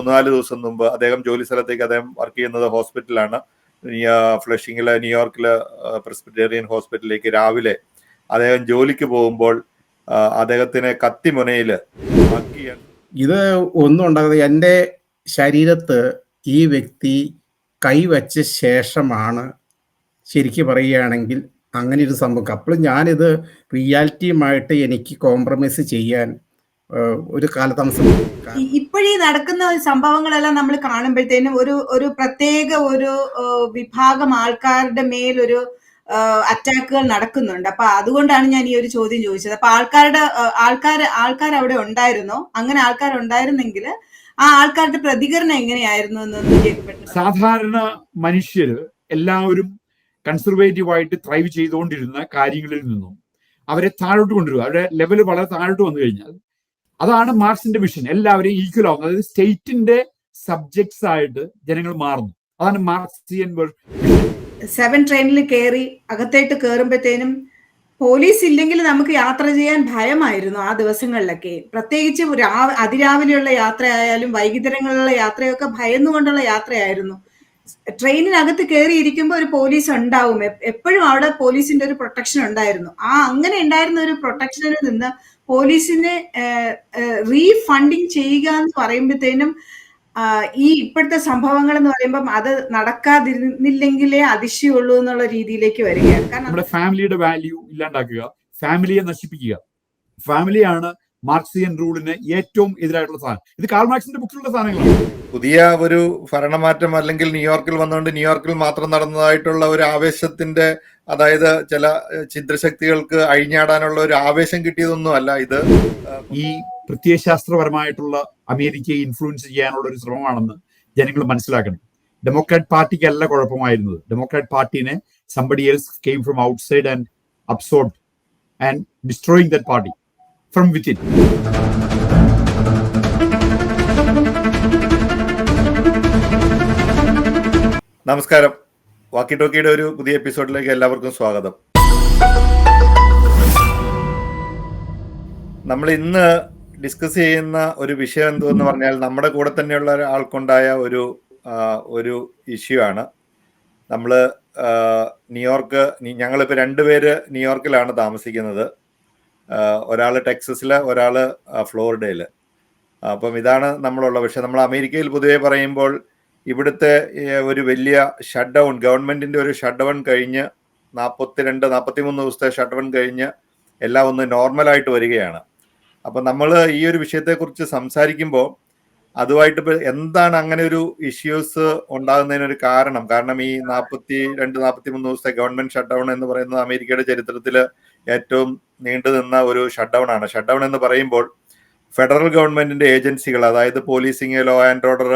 3-4 ദിവസം മുമ്പ് അദ്ദേഹം ജോലി സ്ഥലത്തേക്ക് അദ്ദേഹം വർക്ക് ചെയ്യുന്നത് ഹോസ്പിറ്റലാണ്, ഫ്ലഷിങ്ങിലെ ന്യൂയോർക്കിലെ പ്രസ്ബിറ്റേറിയൻ ഹോസ്പിറ്റലിലേക്ക് രാവിലെ അദ്ദേഹം ജോലിക്ക് പോകുമ്പോൾ അദ്ദേഹത്തിനെ കത്തിമുനയിൽ ഇത് ഒന്നും ഉണ്ടാകുന്നത് എൻ്റെ ശരീരത്ത് ഈ വ്യക്തി കൈവച്ച ശേഷമാണ്. ശരിക്കും പറയുകയാണെങ്കിൽ അങ്ങനെ ഒരു സംഭവം. അപ്പോൾ ഞാനിത് റിയാലിറ്റിയുമായിട്ട് എനിക്ക് കോംപ്രമൈസ് ചെയ്യാൻ ഒരു കാലതാമസം. ഇപ്പോഴീ നടക്കുന്ന സംഭവങ്ങളെല്ലാം നമ്മൾ കാണുമ്പോഴത്തേനും ഒരു പ്രത്യേക ഒരു വിഭാഗം ആൾക്കാരുടെ മേലൊരു അറ്റാക്കുകൾ നടക്കുന്നുണ്ട്. അപ്പൊ അതുകൊണ്ടാണ് ഞാൻ ഈ ഒരു ചോദ്യം ചോദിച്ചത്. അപ്പൊ ആൾക്കാർ അവിടെ ഉണ്ടായിരുന്നോ? അങ്ങനെ ആൾക്കാർ ഉണ്ടായിരുന്നെങ്കിൽ ആ ആൾക്കാരുടെ പ്രതികരണം എങ്ങനെയായിരുന്നു എന്നൊന്ന് കേൾക്കപ്പെട്ടു. സാധാരണ മനുഷ്യര് എല്ലാവരും കൺസർവേറ്റീവായിട്ട് ത്രൈവ് ചെയ്തുകൊണ്ടിരുന്ന കാര്യങ്ങളിൽ നിന്നും അവരെ താഴോട്ട് കൊണ്ടുവരിക, അവരുടെ ലെവൽ വളരെ താഴോട്ട് വന്നു കഴിഞ്ഞാൽ അതാണ് മാർക്സിന്റെ വിഷൻ. എല്ലാവരെയും ഈക്വൽ ആവുന്നു, അതായത് സ്റ്റേറ്റിന്റെ സബ്ജക്ട്സ് ആയിട്ട് ജനങ്ങൾ മാറുന്നു. അതാണ് മാർക്സിയൻ 7 ട്രെയിനിൽ കയറി അകത്തേട്ട് കയറുമ്പോഴത്തേനും പോലീസ് ഇല്ലെങ്കിൽ നമുക്ക് യാത്ര ചെയ്യാൻ ഭയമായിരുന്നു ആ ദിവസങ്ങളിലൊക്കെ. പ്രത്യേകിച്ച് അതിരാവിലെയുള്ള യാത്രയായാലും വൈകുന്നേരങ്ങളിലുള്ള യാത്രയൊക്കെ ഭയന്നുകൊണ്ടുള്ള യാത്രയായിരുന്നു. ട്രെയിനിനകത്ത് കയറിയിരിക്കുമ്പോൾ ഒരു പോലീസ് ഉണ്ടാവും, എപ്പോഴും അവിടെ പോലീസിന്റെ ഒരു പ്രൊട്ടക്ഷൻ ഉണ്ടായിരുന്നു. അങ്ങനെ ഉണ്ടായിരുന്ന ഒരു പ്രൊട്ടക്ഷനിൽ നിന്ന് പോലീസിനെ റീഫണ്ടിങ് ചെയ്യുക എന്ന് പറയുമ്പോഴത്തേനും ഈ ഇപ്പോഴത്തെ സംഭവങ്ങൾ എന്ന് പറയുമ്പോൾ അത് നടക്കാതിരുന്നില്ലെങ്കിലേ അതിശയുള്ളൂ എന്നുള്ള രീതിയിലേക്ക് വരികയാണ്. കാരണം നമ്മുടെ ഫാമിലിയുടെ വാല്യൂ ഇല്ലാണ്ടാക്കുക, ഫാമിലിയെ നശിപ്പിക്കുക. ഫാമിലിയാണ് മാർക്സിയൻ റൂളിന് ഏറ്റവും എതിരായിട്ടുള്ള സാധനം. ഇത് കാൾ മാർക്സിന്റെ ബുക്കിലുള്ള സാധനങ്ങളാണ്. പുതിയ ഒരു ഭരണമാറ്റം അല്ലെങ്കിൽ ന്യൂയോർക്കിൽ വന്നുകൊണ്ട് ന്യൂയോർക്കിൽ മാത്രം നടന്നതായിട്ടുള്ള ഒരു ആവേശത്തിന്റെ, അതായത് ചില ചിദ്രശക്തികൾക്ക് അഴിഞ്ഞാടാനുള്ള ഒരു ആവേശം കിട്ടിയതൊന്നും അല്ല ഇത്. ഈ പ്രത്യയശാസ്ത്രപരമായിട്ടുള്ള അമേരിക്കയെ ഇൻഫ്ലുവൻസ് ചെയ്യാനുള്ള ഒരു ശ്രമമാണെന്ന് ജനങ്ങൾ മനസ്സിലാക്കണം. ഡെമോക്രാറ്റ് പാർട്ടിക്ക് അല്ല കുഴപ്പമായിരുന്നത്. ഡെമോക്രാറ്റ് പാർട്ടിനെ somebody else came from outside and absorbed and destroying that party from within. നമസ്കാരം, വാക്കി ടോക്കിയുടെ ഒരു പുതിയ എപ്പിസോഡിലേക്ക് എല്ലാവർക്കും സ്വാഗതം. നമ്മൾ ഇന്ന് ഡിസ്കസ് ചെയ്യുന്ന ഒരു വിഷയം എന്തെന്ന് പറഞ്ഞാൽ നമ്മുടെ കൂടെ തന്നെയുള്ള ഒരാൾക്കുണ്ടായ ഒരു ഇഷ്യൂ ആണ്. നമ്മൾ ന്യൂയോർക്ക്, ഞങ്ങളിപ്പോൾ 2 പേര് ന്യൂയോർക്കിലാണ് താമസിക്കുന്നത്. ഒരാൾ ടെക്സസിൽ, ഒരാൾ ഫ്ലോറിഡയിൽ. അപ്പം ഇതാണ് നമ്മളുള്ള വിഷയം. നമ്മൾ അമേരിക്കയിൽ പൊതുവെ പറയുമ്പോൾ ഇവിടുത്തെ ഒരു വലിയ ഷട്ട് ഡൗൺ, ഗവൺമെന്റിന്റെ ഒരു ഷട്ട് ഡൗൺ കഴിഞ്ഞ് 42-43 ദിവസത്തെ ഷട്ട് ഡൗൺ കഴിഞ്ഞ് എല്ലാം ഒന്ന് നോർമലായിട്ട് വരികയാണ്. അപ്പം നമ്മൾ ഈ ഒരു വിഷയത്തെക്കുറിച്ച് സംസാരിക്കുമ്പോൾ അതുമായിട്ട് എന്താണ് അങ്ങനെ ഒരു ഇഷ്യൂസ് ഉണ്ടാകുന്നതിനൊരു കാരണം ഈ 42-43 ദിവസത്തെ ഗവൺമെന്റ് ഷട്ട് ഡൗൺ എന്ന് പറയുന്നത് അമേരിക്കയുടെ ചരിത്രത്തിൽ ഏറ്റവും നീണ്ടു നിന്ന ഒരു ഷട്ട് ഡൗൺ ആണ്. ഷട്ട് ഡൗൺ എന്ന് പറയുമ്പോൾ ഫെഡറൽ ഗവൺമെന്റിന്റെ ഏജൻസികൾ, അതായത് പോലീസിങ്, ലോ ആൻഡ് ഓർഡർ,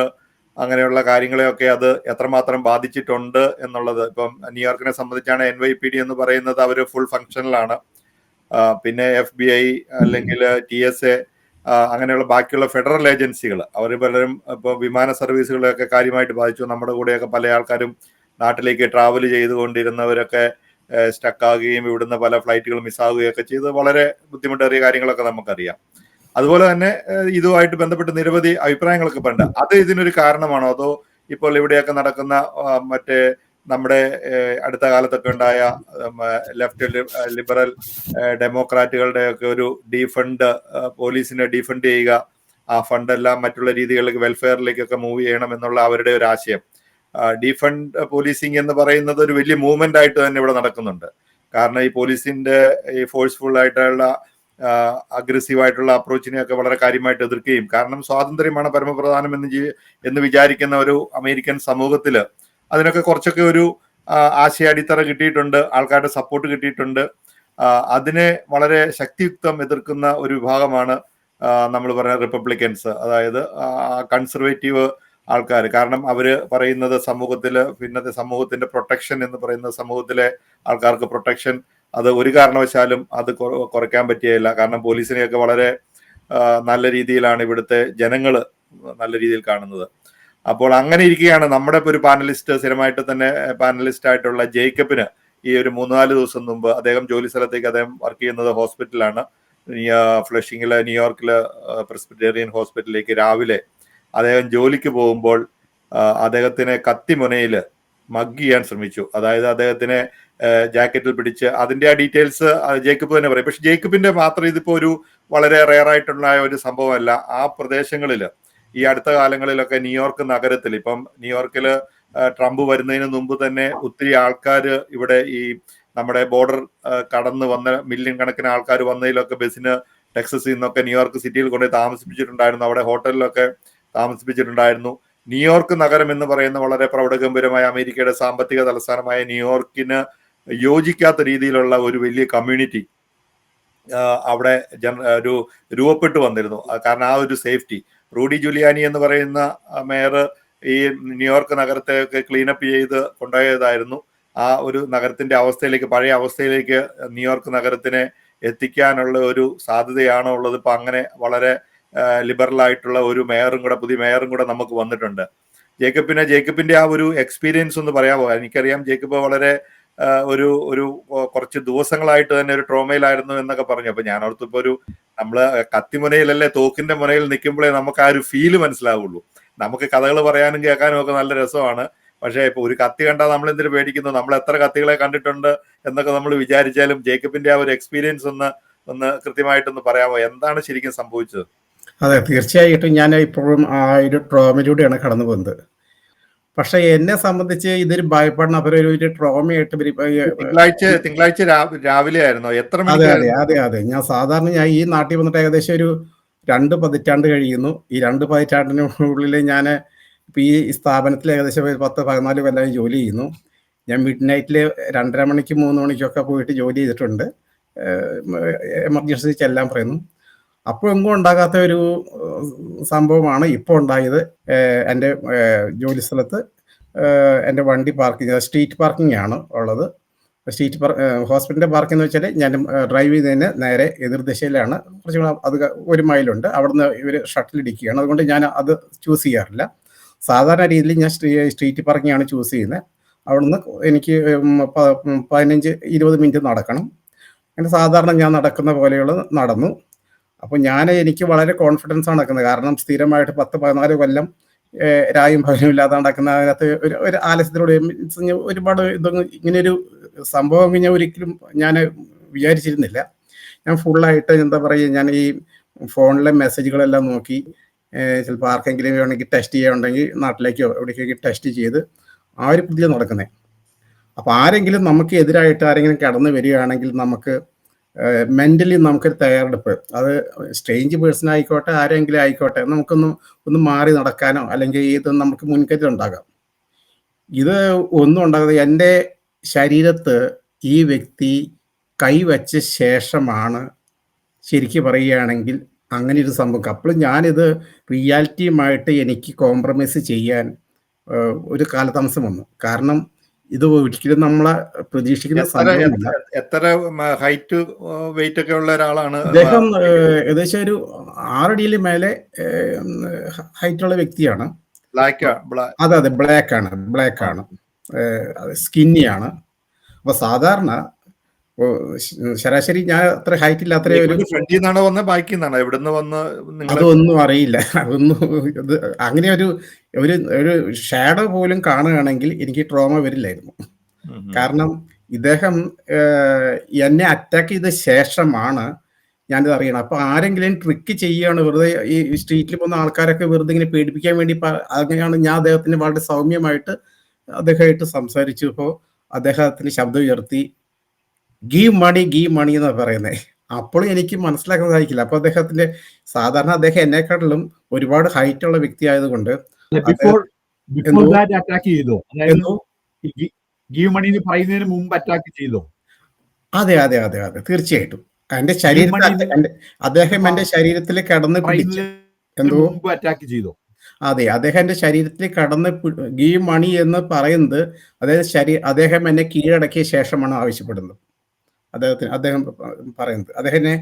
അങ്ങനെയുള്ള കാര്യങ്ങളെയൊക്കെ അത് എത്രമാത്രം ബാധിച്ചിട്ടുണ്ട് എന്നുള്ളത്. ഇപ്പം ന്യൂയോർക്കിനെ സംബന്ധിച്ചാണ് NYPD എന്ന് പറയുന്നത്, അവർ ഫുൾ ഫങ്ഷനിലാണ്. പിന്നെ FBI അല്ലെങ്കിൽ TSA, അങ്ങനെയുള്ള ബാക്കിയുള്ള ഫെഡറൽ ഏജൻസികൾ അവർ പലരും ഇപ്പോൾ വിമാന സർവീസുകളെയൊക്കെ കാര്യമായിട്ട് ബാധിച്ചു. നമ്മുടെ കൂടെയൊക്കെ പല ആൾക്കാരും നാട്ടിലേക്ക് ട്രാവൽ ചെയ്തുകൊണ്ടിരുന്നവരൊക്കെ സ്റ്റക്കാകുകയും ഇവിടുന്ന് പല ഫ്ലൈറ്റുകൾ മിസ്സാകുകയൊക്കെ ചെയ്ത് വളരെ ബുദ്ധിമുട്ടേറിയ കാര്യങ്ങളൊക്കെ നമുക്കറിയാം. അതുപോലെ തന്നെ ഇതുമായിട്ട് ബന്ധപ്പെട്ട് നിരവധി അഭിപ്രായങ്ങളൊക്കെ ഉണ്ട്. അത് ഇതിനൊരു കാരണമാണോ, അതോ ഇപ്പോൾ ഇവിടെയൊക്കെ നടക്കുന്ന മറ്റേ നമ്മുടെ അടുത്ത കാലത്തൊക്കെ ഉണ്ടായ ലെഫ്റ്റ് ലിബറൽ ഡെമോക്രാറ്റുകളുടെ ഒക്കെ ഒരു ഡീഫണ്ട്, പോലീസിനെ ഡീഫണ്ട് ചെയ്യുക, ആ ഫണ്ടെല്ലാം മറ്റുള്ള രീതികളിലേക്ക് വെൽഫെയറിലേക്കൊക്കെ മൂവ് ചെയ്യണം എന്നുള്ള അവരുടെ ഒരു ആശയം. ഡീഫണ്ട് പോലീസിങ് എന്ന് പറയുന്നത് ഒരു വലിയ മൂവ്മെന്റ് ആയിട്ട് തന്നെ ഇവിടെ നടക്കുന്നുണ്ട്. കാരണം ഈ പോലീസിന്റെ ഈ ഫോഴ്സ്ഫുൾ ആയിട്ടുള്ള അഗ്രസീവായിട്ടുള്ള അപ്രോച്ചിനെയൊക്കെ വളരെ കാര്യമായിട്ട് എതിർക്കുകയും, കാരണം സ്വാതന്ത്ര്യമാണ് പരമപ്രധാനം എന്ന് വിചാരിക്കുന്ന ഒരു അമേരിക്കൻ സമൂഹത്തില് അതിനൊക്കെ കുറച്ചൊക്കെ ഒരു ആശയ അടിത്തറ കിട്ടിയിട്ടുണ്ട്, ആൾക്കാരുടെ സപ്പോർട്ട് കിട്ടിയിട്ടുണ്ട്. അതിനെ വളരെ ശക്തിയുക്തം എതിർക്കുന്ന ഒരു വിഭാഗമാണ് നമ്മൾ പറയുന്ന റിപ്പബ്ലിക്കൻസ്, അതായത് കൺസർവേറ്റീവ് ആൾക്കാർ. കാരണം അവര് പറയുന്നത് സമൂഹത്തില് പിന്നത്തെ സമൂഹത്തിന്റെ പ്രൊട്ടക്ഷൻ എന്ന് പറയുന്ന സമൂഹത്തിലെ ആൾക്കാർക്ക് പ്രൊട്ടക്ഷൻ അത് ഒരു കാരണവശാലും അത് കുറയ്ക്കാൻ പറ്റിയല്ല. കാരണം പോലീസിനെയൊക്കെ വളരെ നല്ല രീതിയിലാണ് ഇവിടുത്തെ ജനങ്ങൾ നല്ല രീതിയിൽ കാണുന്നത്. അപ്പോൾ അങ്ങനെ ഇരിക്കുകയാണ് നമ്മുടെ ഒരു പാനലിസ്റ്റ്, സ്ഥിരമായിട്ട് തന്നെ പാനലിസ്റ്റ് ആയിട്ടുള്ള ജേക്കബിന് ഈ ഒരു 3-4 ദിവസം മുമ്പ് അദ്ദേഹം ജോലി സ്ഥലത്തേക്ക് അദ്ദേഹം വർക്ക് ചെയ്യുന്നത് ഹോസ്പിറ്റലാണ്, ഫ്ലഷിങ്ങിലെ ന്യൂയോർക്കിലെ പ്രസ്ബിറ്റേറിയൻ ഹോസ്പിറ്റലിലേക്ക് രാവിലെ അദ്ദേഹം ജോലിക്ക് പോകുമ്പോൾ അദ്ദേഹത്തിനെ കത്തിമുനയിൽ മഗ് ചെയ്യാൻ ശ്രമിച്ചു. അതായത് അദ്ദേഹത്തിനെ ജാക്കറ്റിൽ പിടിച്ച്, അതിന്റെ ആ ഡീറ്റെയിൽസ് ജേക്കബ് തന്നെ പറയും. പക്ഷെ ജേക്കബിന്റെ മാത്രം ഇതിപ്പോ ഒരു വളരെ റെയർ ആയിട്ടുള്ള ഒരു സംഭവമല്ല. ആ പ്രദേശങ്ങളിൽ ഈ അടുത്ത കാലങ്ങളിലൊക്കെ ന്യൂയോർക്ക് നഗരത്തിൽ, ഇപ്പം ന്യൂയോർക്കില് ട്രംപ് വരുന്നതിന് മുമ്പ് തന്നെ ഒത്തിരി ആൾക്കാർ ഇവിടെ ഈ നമ്മുടെ ബോർഡർ കടന്ന് വന്ന മില്യൺ കണക്കിന് ആൾക്കാർ വന്നതിലൊക്കെ ബസ്സിന് ടെക്സസിൽ നിന്നൊക്കെ ന്യൂയോർക്ക് സിറ്റിയിൽ കൊണ്ടുപോയി താമസിപ്പിച്ചിട്ടുണ്ടായിരുന്നു. അവിടെ ഹോട്ടലിലൊക്കെ താമസിപ്പിച്ചിട്ടുണ്ടായിരുന്നു. ന്യൂയോർക്ക് നഗരം എന്ന് പറയുന്ന വളരെ പ്രൗഢഗംഭീരമായ അമേരിക്കയുടെ സാമ്പത്തിക തലസ്ഥാനമായ ന്യൂയോർക്കിന് യോജിക്കാത്ത രീതിയിലുള്ള ഒരു വലിയ കമ്മ്യൂണിറ്റി അവിടെ ഒരു രൂപപ്പെട്ടു വന്നിരുന്നു. കാരണം ആ ഒരു സേഫ്റ്റി, റൂഡി ജുലിയാനി എന്ന് പറയുന്ന മേയർ ഈ ന്യൂയോർക്ക് നഗരത്തെ ക്ലീനപ്പ് ചെയ്ത് കൊണ്ടുപോയതായിരുന്നു. ആ ഒരു നഗരത്തിന്റെ അവസ്ഥയിലേക്ക്, പഴയ അവസ്ഥയിലേക്ക് ന്യൂയോർക്ക് നഗരത്തിനെ എത്തിക്കാനുള്ള ഒരു സാധ്യതയാണോ ഉള്ളത്. ഇപ്പൊ അങ്ങനെ വളരെ ലിബറൽ ആയിട്ടുള്ള ഒരു പുതിയ മേയറും കൂടെ നമുക്ക് വന്നിട്ടുണ്ട്. ജേക്കബിന്റെ ആ ഒരു എക്സ്പീരിയൻസ് ഒന്ന് പറയാമോ? എനിക്കറിയാം ജേക്കബ് വളരെ ഒരു കുറച്ച് ദിവസങ്ങളായിട്ട് തന്നെ ഒരു ട്രോമയിലായിരുന്നു എന്നൊക്കെ പറഞ്ഞു. അപ്പൊ ഞാൻ ഓർത്തിപ്പോ നമ്മള് കത്തിമുനയിലല്ലേ, തോക്കിന്റെ മുനയിൽ നിൽക്കുമ്പോഴേ നമുക്ക് ആ ഒരു ഫീല് മനസ്സിലാവുള്ളൂ. നമുക്ക് കഥകൾ പറയാനും കേൾക്കാനും ഒക്കെ നല്ല രസമാണ്. പക്ഷേ ഇപ്പൊ ഒരു കത്തി കണ്ടാൽ നമ്മൾ എന്തിനു പേടിക്കുന്നു? നമ്മൾ എത്ര കത്തികളെ കണ്ടിട്ടുണ്ട് എന്നൊക്കെ നമ്മൾ വിചാരിച്ചാലും ജേക്കബിന്റെ ആ ഒരു എക്സ്പീരിയൻസ് ഒന്ന് കൃത്യമായിട്ടൊന്ന് പറയാമോ? എന്താണ് ശരിക്കും സംഭവിച്ചത്? അതെ, തീർച്ചയായിട്ടും ഞാൻ ഇപ്പോഴും ആ ഒരു ട്രോമയിലൂടെയാണ് കടന്നു പോകുന്നത്. പക്ഷെ എന്നെ സംബന്ധിച്ച് ഇതൊരു ഭയപ്പെടണം, അവരൊരു ട്രോമയായിട്ട് തിങ്കളാഴ്ച രാവിലെ ആയിരുന്നോ? എത്ര അതെ മണിക്ക്? അതെ അതെ അതെ. ഞാൻ ഈ നാട്ടിൽ വന്നിട്ട് ഏകദേശം ഒരു 2 പതിറ്റാണ്ട് കഴിയുന്നു. ഈ 2 പതിറ്റാണ്ടിനുള്ളിൽ ഞാൻ ഇപ്പം ഈ സ്ഥാപനത്തിൽ ഏകദേശം 10-14 കൊല്ലമായി ജോലി ചെയ്യുന്നു. ഞാൻ മിഡ് നൈറ്റിൽ 2:30 മണിക്ക് 3 മണിക്കൊക്കെ പോയിട്ട് ജോലി ചെയ്തിട്ടുണ്ട്. എമർജൻസി ചെല്ലാൻ പറയുന്നു. അപ്പോൾ എങ്ങും ഉണ്ടാകാത്ത ഒരു സംഭവമാണ് ഇപ്പോൾ ഉണ്ടായത്. എൻ്റെ ജോലി സ്ഥലത്ത് എൻ്റെ വണ്ടി സ്ട്രീറ്റ് പാർക്കിംഗ് ആണ് ഉള്ളത്. ഹോസ്പിറ്റലിൻ്റെ പാർക്കിംഗ് എന്ന് വെച്ചാൽ ഞാൻ ഡ്രൈവ് ചെയ്തതിന് നേരെ എതിർദിശയിലാണ്, കുറച്ചുകൂടെ അത് 1 മൈലുണ്ട്. അവിടുന്ന് ഇവർ ഷട്ടിൽ ഇടിക്കുകയാണ്. അതുകൊണ്ട് ഞാൻ അത് ചൂസ് ചെയ്യാറില്ല. സാധാരണ രീതിയിൽ ഞാൻ സ്ട്രീറ്റ് പാർക്കിംഗ് ആണ് ചൂസ് ചെയ്യുന്നത്. അവിടുന്ന് എനിക്ക് 15-20 മിനിറ്റ് നടക്കണം. അങ്ങനെ സാധാരണ ഞാൻ നടക്കുന്ന പോലെയുള്ള നടന്നു. അപ്പോൾ എനിക്ക് വളരെ കോൺഫിഡൻസ് ആണ് നടക്കുന്നത്. കാരണം സ്ഥിരമായിട്ട് 10-14 കൊല്ലം രായും പകലും ഇല്ലാതെ നടക്കുന്ന അതിനകത്ത് ഒരു ആലസ്യത്തിലൂടെ ഒരുപാട് ഇതൊന്നും ഇങ്ങനെയൊരു സംഭവം ഞാൻ ഒരിക്കലും വിചാരിച്ചിരുന്നില്ല. ഞാൻ ഫുള്ളായിട്ട് എന്താ പറയുക, ഞാൻ ഈ ഫോണിലെ മെസ്സേജുകളെല്ലാം നോക്കി, ചിലപ്പോൾ ആർക്കെങ്കിലും വേണമെങ്കിൽ ടെസ്റ്റ് ചെയ്യാനുണ്ടെങ്കിൽ നാട്ടിലേക്കോ എവിടേക്കൊക്കെ ടെസ്റ്റ് ചെയ്ത് ആ ഒരു പുതിയ നടക്കുന്നത്. അപ്പോൾ ആരെങ്കിലും നമുക്ക് എതിരായിട്ട് ആരെങ്കിലും കടന്നു വരികയാണെങ്കിൽ നമുക്ക് മെൻ്റലി നമുക്കൊരു തയ്യാറെടുപ്പ്, അത് സ്ട്രേഞ്ച് പേഴ്സൺ ആയിക്കോട്ടെ ആരെങ്കിലും ആയിക്കോട്ടെ, ഒന്ന് മാറി നടക്കാനോ അല്ലെങ്കിൽ ഇത് നമുക്ക് മുൻകരുതൽ ഉണ്ടാകാം. ഇത് ഒന്നും ഉണ്ടാകാതെ എൻ്റെ ശരീരത്ത് ഈ വ്യക്തി കൈവച്ച ശേഷമാണ് ശരിക്കും പറയുകയാണെങ്കിൽ അങ്ങനെ ഒരു സംഭവം. അപ്പോൾ ഞാനിത് റിയാലിറ്റിയുമായിട്ട് എനിക്ക് കോംപ്രമൈസ് ചെയ്യാൻ ഒരു കാലതാമസം വന്നു. കാരണം ഇത് ഒരിക്കലും നമ്മളെ പ്രതീക്ഷിക്കുന്ന സംഭവമില്ല. എത്ര ഹൈറ്റ് വെയിറ്റ് ഒക്കെ ഉള്ള ഒരാളാണ് അദ്ദേഹം? ഏകദേശം ഒരു 6 അടിയിൽ മേലെ ഹൈറ്റുള്ള വ്യക്തിയാണ്. അതെ അതെ, ബ്ലാക്ക് ആണ്, സ്കിന്നിയാണ്. അപ്പൊ സാധാരണ ശരാശരി ഞാൻ അത്ര ഹൈറ്റ് ഇല്ലാത്ത അതൊന്നും അറിയില്ല. അങ്ങനെ ഒരു ഷാഡോ പോലും കാണുകയാണെങ്കിൽ എനിക്ക് ട്രോമ വരില്ലായിരുന്നു. കാരണം ഇദ്ദേഹം എന്നെ അറ്റാക്ക് ചെയ്ത ശേഷമാണ് ഞാനിത് അറിയണം. അപ്പൊ ആരെങ്കിലും ട്രിക്ക് ചെയ്യുകയാണ്, വെറുതെ ഈ സ്ട്രീറ്റിൽ പോകുന്ന ആൾക്കാരൊക്കെ വെറുതെ ഇങ്ങനെ പേടിപ്പിക്കാൻ വേണ്ടി, അങ്ങനെയാണ് ഞാൻ അദ്ദേഹത്തിന് വളരെ സൗമ്യമായിട്ട് അദ്ദേഹമായിട്ട് സംസാരിച്ചപ്പോൾ അദ്ദേഹത്തിന് ശബ്ദം ഉയർത്തി ഗീവ് മണി എന്നാണ് പറയുന്നത്. അപ്പോഴും എനിക്ക് മനസ്സിലാക്കാൻ സാധിക്കില്ല. അപ്പൊ സാധാരണ അദ്ദേഹം എന്നെക്കാട്ടിലും ഒരുപാട് ഹൈറ്റ് ഉള്ള വ്യക്തി ആയതുകൊണ്ട് അതെ അതെ അതെ അതെ തീർച്ചയായിട്ടും എന്റെ അദ്ദേഹം എന്റെ ശരീരത്തിൽ കടന്ന് പിടിച്ചു. അതെ, അദ്ദേഹം എന്റെ ശരീരത്തിൽ കടന്ന് ഗീവ് മണി എന്ന് പറയുന്നത് അദ്ദേഹം എന്നെ കീഴടക്കിയ ശേഷമാണ് ആവശ്യപ്പെടുന്നത്. അദ്ദേഹം പറയുന്നത് അദ്ദേഹത്തിനെ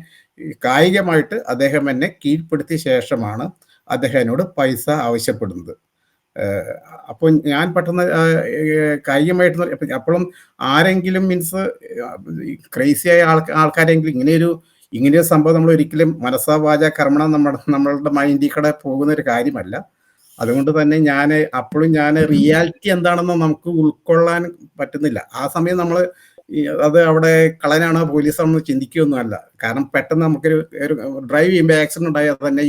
കായികമായിട്ട് അദ്ദേഹം എന്നെ കീഴ്പ്പെടുത്തിയ ശേഷമാണ് അദ്ദേഹം എന്നോട് പൈസ ആവശ്യപ്പെടുന്നത്. അപ്പോൾ ഞാൻ പെട്ടെന്ന് കായികമായിട്ട് അപ്പോഴും ആരെങ്കിലും മീൻസ് ക്രേസിയായ ആൾക്കാരെങ്കിലും ഇങ്ങനെയൊരു സംഭവം നമ്മൾ ഒരിക്കലും മനസ്സാ വാച കർമ്മണം നമ്മളുടെ മൈൻഡിൽ കൂടെ പോകുന്ന ഒരു കാര്യമല്ല. അതുകൊണ്ട് തന്നെ അപ്പോഴും റിയാലിറ്റി എന്താണെന്ന് നമുക്ക് ഉൾക്കൊള്ളാൻ പറ്റുന്നില്ല. ആ സമയം നമ്മൾ അത് അവിടെ കളനാണോ പോലീസാണോ ചിന്തിക്കുകയൊന്നുമല്ല. കാരണം പെട്ടെന്ന് നമുക്കൊരു ഡ്രൈവ് ചെയ്യുമ്പോൾ ആക്സിഡന്റ് ഉണ്ടായാൽ തന്നെ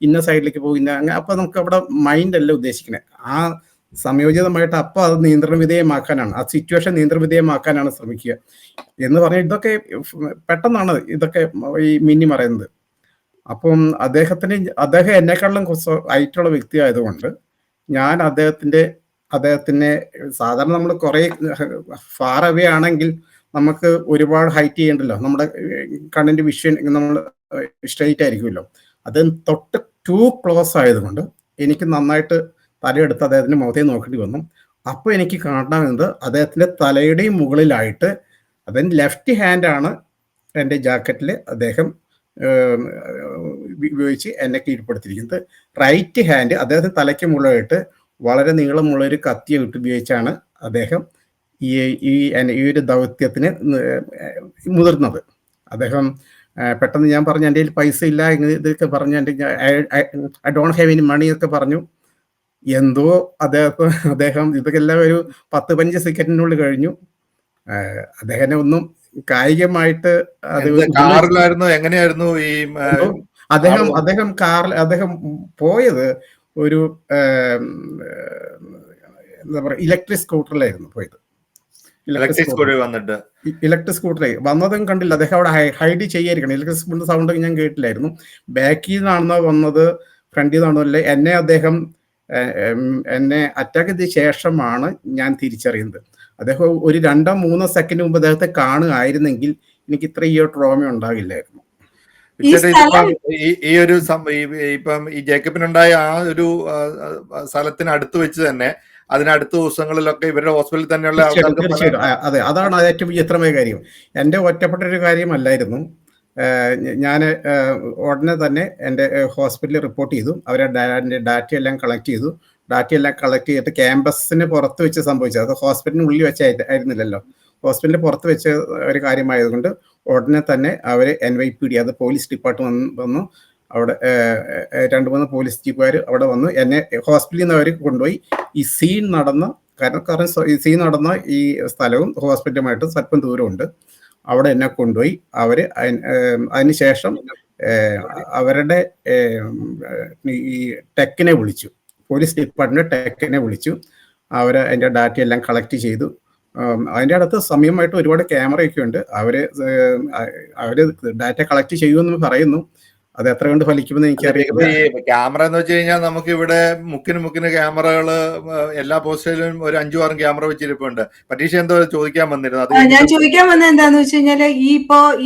ഇന്ന സൈഡിലേക്ക് പോകുന്ന അങ്ങനെ, അപ്പൊ നമുക്ക് അവിടെ മൈൻഡ് അല്ല ഉദ്ദേശിക്കുന്നത്. ആ സംയോജിതമായിട്ട് അപ്പോൾ അത് നിയന്ത്രണ വിധേയമാക്കാനാണ്, ആ സിറ്റുവേഷൻ നിയന്ത്രണ വിധേയമാക്കാനാണ് ശ്രമിക്കുക എന്ന് പറഞ്ഞാൽ ഇതൊക്കെ പെട്ടെന്നാണ് ഇതൊക്കെ ഈ മിന്നി മറയുന്നത്. അപ്പം അദ്ദേഹം എന്നെക്കാളും ആയിട്ടുള്ള വ്യക്തി ആയതുകൊണ്ട് ഞാൻ അദ്ദേഹത്തിനെ സാധാരണ നമ്മൾ കുറെ ഫാർ അവേ ആണെങ്കിൽ നമുക്ക് ഒരുപാട് ഹൈറ്റ് ചെയ്യണ്ടല്ലോ, നമ്മുടെ കണ്ണിന്റെ വിഷൻ നമ്മൾ സ്ട്രെയിറ്റ് ആയിരിക്കുമല്ലോ. അത് തൊട്ട് ടു ക്ലോസ് ആയതുകൊണ്ട് എനിക്ക് നന്നായിട്ട് തലയെടുത്ത് അദ്ദേഹത്തിന്റെ മുഖത്തെ നോക്കേണ്ടി വന്നു. അപ്പോൾ എനിക്ക് കാണാമെന്നത് അദ്ദേഹത്തിന്റെ തലയുടെയും മുകളിലായിട്ട് അതിന് ലെഫ്റ്റ് ഹാൻഡാണ് എൻ്റെ ജാക്കറ്റിൽ അദ്ദേഹം ഉപയോഗിച്ച് എന്നെ കീഴ്പ്പെടുത്തിയിരിക്കുന്നത്. റൈറ്റ് ഹാൻഡ് അദ്ദേഹത്തിന് തലയ്ക്ക് മുകളിലായിട്ട് വളരെ നീളമുള്ള ഒരു കത്തിയെ ഉപയോഗിച്ചാണ് അദ്ദേഹം ഈ ഒരു ദൗത്യത്തിന് മുതിർന്നത്. അദ്ദേഹം പെട്ടെന്ന് ഞാൻ പറഞ്ഞു എൻ്റെ കയ്യിൽ പൈസ ഇല്ല ഇതൊക്കെ പറഞ്ഞു, I don't have any money ഒക്കെ പറഞ്ഞു. എന്തോ അദ്ദേഹം ഇതൊക്കെ എല്ലാം ഒരു 10-15 സെക്കൻഡിനുള്ളിൽ കഴിഞ്ഞു. അദ്ദേഹം ഒന്നും കായികമായിട്ട് കാറിലായിരുന്നു എങ്ങനെയായിരുന്നു ഈ അദ്ദേഹം പോയത് ഒരു എന്താ പറയുക ഇലക്ട്രിക് സ്കൂട്ടറിലായിരുന്നു പോയത്. ഇലക്ട്രിക് സ്കൂട്ടറിൽ വന്നതും കണ്ടില്ല, അദ്ദേഹം അവിടെ ഹൈഡ് ചെയ്യായിരിക്കണം. ഇലക്ട്രിക് സ്കൂട്ടറിന്റെ സൗണ്ട് ഞാൻ കേട്ടില്ലായിരുന്നു. ബാക്കിൽ നിന്നാണെന്നോ വന്നത് ഫ്രണ്ടിൽ നിന്നാണോ അല്ലേ, എന്നെ അറ്റാക്ക് ചെയ്ത ശേഷമാണ് ഞാൻ തിരിച്ചറിയുന്നത്. അദ്ദേഹം ഒരു 2-3 സെക്കൻഡ് മുമ്പ് അദ്ദേഹത്തെ കാണുകയായിരുന്നെങ്കിൽ എനിക്ക് ഇത്ര ഈ ട്രോമ ഉണ്ടാകില്ലായിരുന്നു. ഈ ഒരു ഇപ്പം ഈ ജേക്കബിനുണ്ടായ ആ ഒരു സ്ഥലത്തിന് അടുത്ത് വെച്ച് തന്നെ അതിനടുത്ത ദിവസങ്ങളിലൊക്കെ ഇവരുടെ ഹോസ്പിറ്റലിൽ തന്നെയുള്ള തീർച്ചയായിട്ടും അതെ, അതാണ് ഏറ്റവും വിചിത്രമായ കാര്യം. എൻ്റെ ഒറ്റപ്പെട്ട ഒരു കാര്യമല്ലായിരുന്നു. ഞാൻ ഉടനെ തന്നെ എൻ്റെ ഹോസ്പിറ്റലിൽ റിപ്പോർട്ട് ചെയ്തു. അവരെ ഡാറ്റ എല്ലാം കളക്ട് ചെയ്തിട്ട് ക്യാമ്പസിന് പുറത്ത് വെച്ച് സംഭവിച്ചത്, അത് ഹോസ്പിറ്റലിനുള്ളിൽ വെച്ചായിരുന്നില്ലല്ലോ, ഹോസ്പിറ്റലിന് പുറത്ത് വെച്ച ഒരു കാര്യമായതുകൊണ്ട് ഉടനെ തന്നെ അവർ NYPD, അത് പോലീസ് ഡിപ്പാർട്ട്മെന്റ് വന്നു. അവിടെ 2-3 പോലീസ് ജീപ്പുകാർ അവിടെ വന്നു. എന്നെ ഹോസ്പിറ്റലിൽ നിന്ന് അവർ കൊണ്ടുപോയി ഈ സീൻ നടന്ന ഈ സ്ഥലവും ഹോസ്പിറ്റലുമായിട്ട് സ്വല്പം ദൂരമുണ്ട്. അവിടെ എന്നെ കൊണ്ടുപോയി അവർ അതിനുശേഷം അവരുടെ ഈ ടെക്കിനെ വിളിച്ചു, പോലീസ് ഡിപ്പാർട്ട്മെന്റ് ടെക്കിനെ വിളിച്ചു. അവർ അതിൻ്റെ ഡാറ്റ എല്ലാം കളക്ട് ചെയ്തു. അതിൻ്റെ അടുത്ത് സമയമായിട്ട് ഒരുപാട് ക്യാമറയൊക്കെ ഉണ്ട്. അവര് ഡാറ്റ കളക്ട് ചെയ്യുമെന്ന് പറയുന്നു. അത് എത്ര കണ്ട് ഫലിക്കുമെന്ന് എനിക്കറിയില്ല. ക്യാമറ എന്ന് വെച്ച് കഴിഞ്ഞാൽ നമുക്ക് ഇവിടെ മുക്കിന് ക്യാമറകള് എല്ലാ പോസ്റ്റിലും ഒരു 5-6 ക്യാമറ വെച്ചിരിപ്പുണ്ട്. പരീക്ഷ എന്തോ ചോദിക്കാൻ വന്നിരുന്നു. ഞാൻ ചോദിക്കാൻ വന്നത് എന്താന്ന് വെച്ച് കഴിഞ്ഞാല്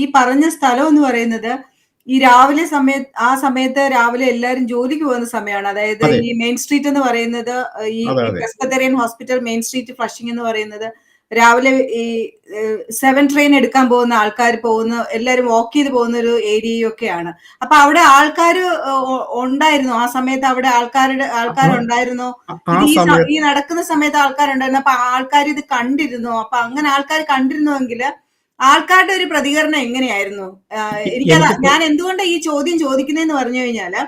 ഈ പറഞ്ഞ സ്ഥലം എന്ന് പറയുന്നത് ഈ ആ സമയത്ത് രാവിലെ എല്ലാവരും ജോലിക്ക് പോകുന്ന സമയമാണ്. അതായത് ഈ മെയിൻ സ്ട്രീറ്റ് എന്ന് പറയുന്നത്, ഈ Presbyterian hospital main street flushing എന്ന് പറയുന്നത് രാവിലെ ഈ 7 ട്രെയിൻ എടുക്കാൻ പോകുന്ന ആൾക്കാർ എല്ലാവരും വാക്ക് ചെയ്ത് പോകുന്ന ഒരു ഏരിയയൊക്കെയാണ്. അപ്പൊ അവിടെ ആൾക്കാർ ഉണ്ടായിരുന്നു ആ സമയത്ത്, അവിടെ ആൾക്കാരുണ്ടായിരുന്നോ? ഈ നടക്കുന്ന സമയത്ത് ആൾക്കാരുണ്ടായിരുന്നു. അപ്പൊ ആൾക്കാർ ഇത് കണ്ടിരുന്നോ? അപ്പൊ അങ്ങനെ ആൾക്കാർ കണ്ടിരുന്നുവെങ്കിൽ ആൾക്കാരുടെ ഒരു പ്രതികരണം എങ്ങനെയായിരുന്നു? ഞാൻ എന്തുകൊണ്ടാണ് ഈ ചോദ്യം ചോദിക്കുന്നതെന്ന് പറഞ്ഞു കഴിഞ്ഞാല്,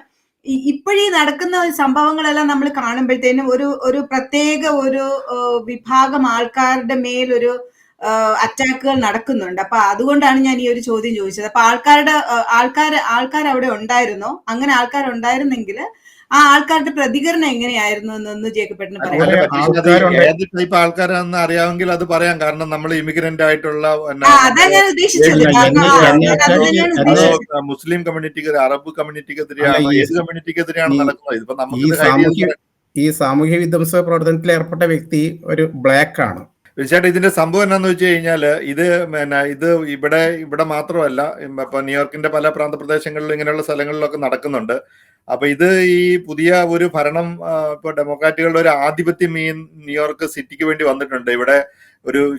ഇപ്പോഴീ നടക്കുന്ന സംഭവങ്ങളെല്ലാം നമ്മൾ കാണുമ്പോഴത്തേനും ഒരു പ്രത്യേക ഒരു വിഭാഗം ആൾക്കാരുടെ മേലൊരു അറ്റാക്കുകൾ നടക്കുന്നുണ്ട്. അപ്പൊ അതുകൊണ്ടാണ് ഞാൻ ഈ ഒരു ചോദ്യം ചോദിച്ചത്. അപ്പൊ ആൾക്കാർ അവിടെ ഉണ്ടായിരുന്നോ? അങ്ങനെ ആൾക്കാരുണ്ടായിരുന്നെങ്കിൽ ആ ആൾക്കാരുടെ പ്രതികരണം എങ്ങനെയായിരുന്നു എന്നൊന്ന് ജേക്കബേട്ടന് പറയാം. ഏത് ടൈപ്പ് ആൾക്കാരാണെന്ന് അറിയാമെങ്കിൽ അത് പറയാം. കാരണം നമ്മൾ ഇമിഗ്രന്റ് ആയിട്ടുള്ള അതാ ഞാൻ ഉദ്ദേശിച്ചത്. മുസ്ലിം കമ്മ്യൂണിറ്റിക്ക്, അറബ് കമ്മ്യൂണിറ്റിക്കെതിരെയാണ്, ഏത് കമ്മ്യൂണിറ്റിക്കെതിരെയാണ് നടക്കുന്നത്? ഇതിപ്പോ നമുക്ക് ഈ സാമൂഹ്യ വിധ്വംസക പ്രവർത്തനത്തിൽ ഏർപ്പെട്ട വ്യക്തി ഒരു ബ്ലാക്ക് ആണ്. തീർച്ചയായിട്ടും ഇതിന്റെ സംഭവം എന്നാന്ന് വെച്ച് കഴിഞ്ഞാൽ ഇത് ഇവിടെ മാത്രമല്ല, ഇപ്പൊ ന്യൂയോർക്കിന്റെ പല പ്രാന്തപ്രദേശങ്ങളിലും ഇങ്ങനെയുള്ള സ്ഥലങ്ങളിലൊക്കെ നടക്കുന്നുണ്ട്. അപ്പൊ ഇത് ഈ പുതിയ ഒരു ഭരണം, ഇപ്പൊ ഡെമോക്രാറ്റുകളുടെ ഒരു ആധിപത്യം ഈ ന്യൂയോർക്ക് സിറ്റിക്ക് വേണ്ടി വന്നിട്ടുണ്ട്. ഇവിടെ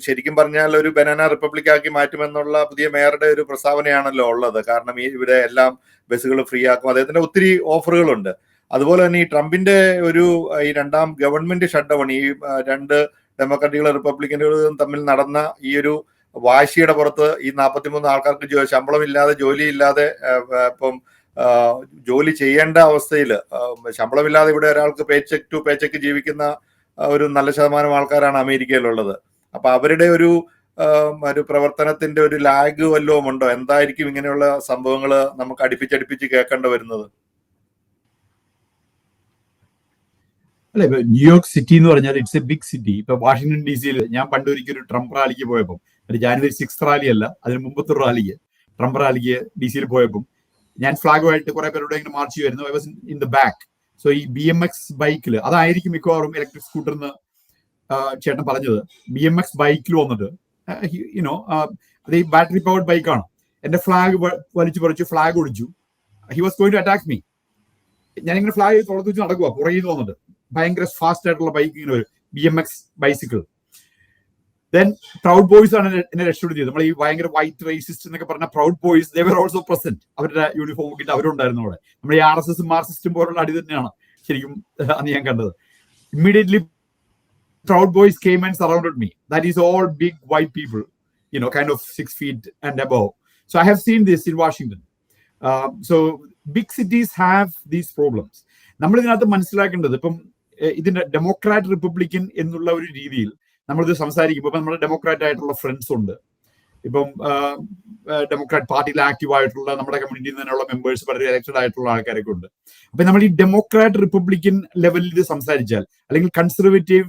ശരിക്കും പറഞ്ഞാൽ ഒരു ബനാന റിപ്പബ്ലിക് ആക്കി മാറ്റുമെന്നുള്ള പുതിയ മേയറുടെ ഒരു പ്രസ്താവനയാണല്ലോ ഉള്ളത്. കാരണം ഇവിടെ എല്ലാം ബസ്സുകൾ ഫ്രീ ആക്കും, അദ്ദേഹത്തിന്റെ ഒത്തിരി ഓഫറുകളുണ്ട്. അതുപോലെ തന്നെ ഈ ട്രംപിന്റെ ഈ 2ാം ഗവൺമെന്റ് ഷട്ട് ഡൗൺ, ഈ 2 ഡെമോക്രാറ്റുകളും റിപ്പബ്ലിക്കനുകളും തമ്മിൽ നടന്ന ഈ ഒരു വാശിയുടെ പുറത്ത് ഈ 43 ആൾക്കാർക്ക് ശമ്പളമില്ലാതെ, ജോലിയില്ലാതെ, ഇപ്പം ജോലി ചെയ്യേണ്ട അവസ്ഥയിൽ ശമ്പളമില്ലാതെ ഇവിടെ ഒരാൾക്ക് പേ ചെക്ക് ടു പേ ചെക്ക് ജീവിക്കുന്ന ഒരു നല്ല ശതമാനം ആൾക്കാരാണ് അമേരിക്കയിലുള്ളത്. അപ്പൊ അവരുടെ ഒരു പ്രവർത്തനത്തിന്റെ ഒരു ലാഗ് വല്ലതും ഉണ്ടോ? എന്തായിരിക്കും ഇങ്ങനെയുള്ള സംഭവങ്ങൾ നമുക്ക് അടുപ്പിച്ചടുപ്പിച്ച് കേൾക്കേണ്ടി വരുന്നത്? അല്ലെ, ഇപ്പൊ ന്യൂയോർക്ക് സിറ്റി എന്ന് പറഞ്ഞാൽ ഇറ്റ്സ് എ ബിഗ് സിറ്റി. ഇപ്പൊ വാഷിംഗ്ടൺ DC-യിൽ ഞാൻ പണ്ട് ഒരിക്കലും ഒരു ട്രംപ് റാലിക്ക് പോയപ്പോൾ, ഒരു ജാനുവരി 6 റാലി അല്ല, അതിന് മുമ്പത്തെ റാലിക്ക്, ട്രംപ് റാലിക്ക് DC-യിൽ പോയപ്പോൾ ഞാൻ ഫ്ലാഗുമായിട്ട് കുറെ പേരോട് ഇങ്ങനെ മാർച്ച് ചെയ്യുമായിരുന്നു. I was in the back. So ഈ BMX ബൈക്കിൽ, അതായിരിക്കും മിക്കവാറും ഇലക്ട്രിക് സ്കൂട്ടർ എന്ന് ചേട്ടൻ പറഞ്ഞത്. BMX ബൈക്കിൽ വന്നിട്ട് യുനോ അത് ഈ ബാറ്ററി പവർഡ് ബൈക്കാണ്. എന്റെ ഫ്ലാഗ് വലിച്ചു പറിച്ചു, ഫ്ലാഗ് ഒടിച്ചു. He was going to attack me. ഞാനിങ്ങനെ ഫ്ലാഗ് തുറന്നു വെച്ച് നടക്കുക, പുറകിൽ വന്നിട്ട് ഭയങ്കര ഫാസ്റ്റ് ആയിട്ടുള്ള ബൈക്ക്, ഇങ്ങനെ ഒരു BMX bicycle. Then proud boys ആണ് എന്നെ രക്ഷപ്പെടുത്തിയത്. നമ്മൾ ഈ ഭയങ്കര വൈറ്റ് റേസിസ്റ്റ് എന്നൊക്കെ പറഞ്ഞ Proud Boys, they were also present. അവരുടെ യൂണിഫോം ഒക്കെ ഇട്ട് അവരുണ്ടായിരുന്നു അവിടെ. നമ്മുടെ ഈ RSS മാർക്സിസ്റ്റും പോലുള്ള അടി തന്നെയാണ് ശരിക്കും അന്ന് ഞാൻ കണ്ടത്. Immediately proud boys came and surrounded me. That is all big white people, kind of 6 feet and above. So I have seen this in Washington. So big cities have these problems. നമ്മൾ ഇതിനകത്ത് മനസ്സിലാക്കേണ്ടത്, ഇപ്പം ഇതിന്റെ democrat Republican എന്നുള്ള ഒരു രീതിയിൽ നമ്മളിത് സംസാരിക്കുമ്പോൾ, ഇപ്പം നമ്മുടെ ഡെമോക്രാറ്റ് ആയിട്ടുള്ള ഫ്രണ്ട്സ് ഉണ്ട്, ഇപ്പം ഡെമോക്രാറ്റ് പാർട്ടിയിൽ ആക്റ്റീവ് ആയിട്ടുള്ള നമ്മുടെ കമ്മ്യൂണിറ്റിയിൽ തന്നെയുള്ള മെമ്പേഴ്സ്, വളരെ എലക്റ്റഡ് ആയിട്ടുള്ള ആൾക്കാരൊക്കെ ഉണ്ട്. അപ്പൊ നമ്മൾ ഈ ഡെമോക്രാറ്റ് റിപ്പബ്ലിക്കൻ ലെവലിൽ ഇത് സംസാരിച്ചാൽ, അല്ലെങ്കിൽ കൺസർവേറ്റീവ്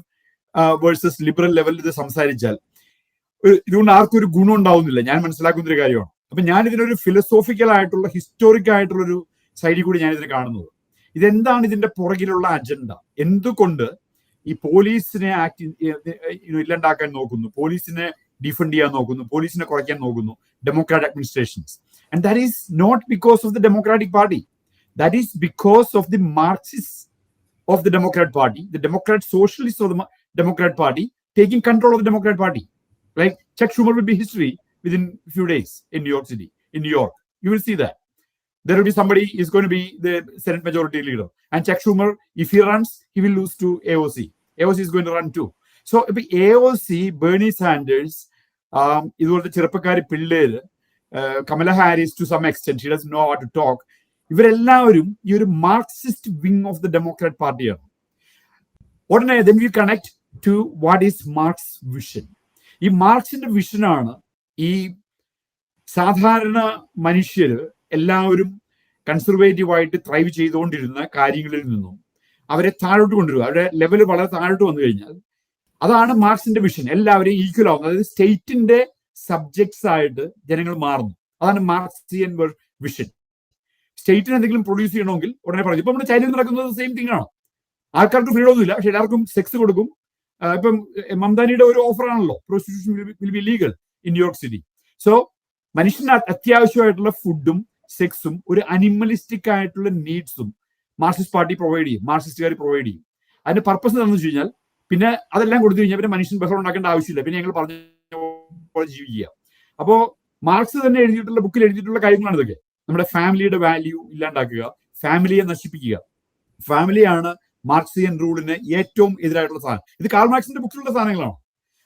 വേഴ്സസ് ലിബറൽ ലെവലിൽ ഇത് സംസാരിച്ചാൽ ഇതുകൊണ്ട് ആർക്കും ഒരു ഗുണം ഉണ്ടാവുന്നില്ല. ഞാൻ മനസ്സിലാക്കുന്ന ഒരു കാര്യമാണ്. അപ്പൊ ഞാൻ ഇതിനൊരു ഫിലോസോഫിക്കൽ ആയിട്ടുള്ള, ഹിസ്റ്റോറിക് ആയിട്ടുള്ള ഒരു സൈഡിൽ കൂടി ഞാൻ ഇതിനെ കാണുന്നത്. ഇതെന്താണ് ഇതിന്റെ പുറകിലുള്ള അജണ്ട? എന്തുകൊണ്ട് ഈ പോലീസിനെ ഇല്ലാണ്ടാക്കാൻ നോക്കുന്നു, പോലീസിനെ ഡിഫെൻഡ് ചെയ്യാൻ നോക്കുന്നു, പോലീസിനെ കുറയ്ക്കാൻ നോക്കുന്നു democratic administrations? And that is not because of the Democratic Party. That is because of the Marxists of the Democrat Party, the Democrat Socialists of the Democrat Party taking control of the Democrat Party. Like Chuck Schumer will be history within a few days in New York City, in New York. You will see that. There will be somebody is going to be the Senate Majority Leader. And Chuck Schumer, if he runs, he will lose to AOC. AOC is going to run too. So if AOC, Bernie Sanders, ഇതുപോലത്തെ ചെറുപ്പക്കാരി പിള്ളേര്, Kamala Harris to some extent, she doesn't know how to talk. ഇവരെല്ലാവരും ഈ ഒരു Marxist wing of the democrat പാർട്ടിയാണ്. ഉടനെ then we connect to what is Marx vision. ഈ മാർക്സിന്റെ വിഷനാണ് ഈ സാധാരണ മനുഷ്യര് എല്ലാവരും കൺസർവേറ്റീവ് ആയിട്ട് ത്രൈവ് ചെയ്തുകൊണ്ടിരുന്ന കാര്യങ്ങളിൽ നിന്നും അവരെ താഴോട്ട് കൊണ്ടുവരിക. അവരുടെ ലെവല് വളരെ താഴോട്ട് വന്നു കഴിഞ്ഞാൽ അതാണ് മാർക്സിന്റെ വിഷൻ. എല്ലാവരെയും ഈക്വൽ ആവുന്നത്, അതായത് സ്റ്റേറ്റിന്റെ സബ്ജക്ട്സ് ആയിട്ട് ജനങ്ങൾ മാറുന്നു. അതാണ് മാർക്സിയൻ വിഷൻ. സ്റ്റേറ്റിന് എന്തെങ്കിലും പ്രൊഡ്യൂസ് ചെയ്യണമെങ്കിൽ ഉടനെ പറഞ്ഞു. ഇപ്പൊ നമ്മുടെ ചൈനയിൽ നടക്കുന്നത് സെയിം തിങ് ആണ്. ആൾക്കാർക്ക് ഫ്രീഡം ഒന്നുമില്ല, പക്ഷെ എല്ലാവർക്കും സെക്സ് കൊടുക്കും. ഇപ്പം മംദാനിയുടെ ഒരു ഓഫർ ആണല്ലോ, prostitution will be legal in New York city. So മനുഷ്യന് അത്യാവശ്യമായിട്ടുള്ള ഫുഡും സെക്സും ഒരു അനിമലിസ്റ്റിക് ആയിട്ടുള്ള നീഡ്സും മാർക്സിസ്റ്റ് പാർട്ടി പ്രൊവൈഡ് ചെയ്യും, മാർക്സിസ്റ്റുകാർ പ്രൊവൈഡ് ചെയ്യും. അതിന്റെ പർപ്പസ് എന്താണെന്ന് വെച്ച് കഴിഞ്ഞാൽ, പിന്നെ അതെല്ലാം കൊടുത്തു കഴിഞ്ഞാൽ പിന്നെ മനുഷ്യൻ ബഹളം ഉണ്ടാക്കേണ്ട ആവശ്യമില്ല, പിന്നെ ഞങ്ങൾ പറഞ്ഞ പോലെ ജീവിക്കുക. അപ്പോ മാർക്സ് തന്നെ എഴുതിയിട്ടുള്ള ബുക്കിൽ എഴുതിയിട്ടുള്ള കാര്യങ്ങളാണ് ഇതൊക്കെ. നമ്മുടെ ഫാമിലിയുടെ വാല്യൂ ഇല്ലാണ്ടാക്കുക, ഫാമിലിയെ നശിപ്പിക്കുക. ഫാമിലിയാണ് മാർക്സിയൻ റൂളിന് ഏറ്റവും എതിരായിട്ടുള്ള സാധനം. ഇത് കാൾ മാർക്സിന്റെ ബുക്കിലുള്ള സാധനങ്ങളാണ്.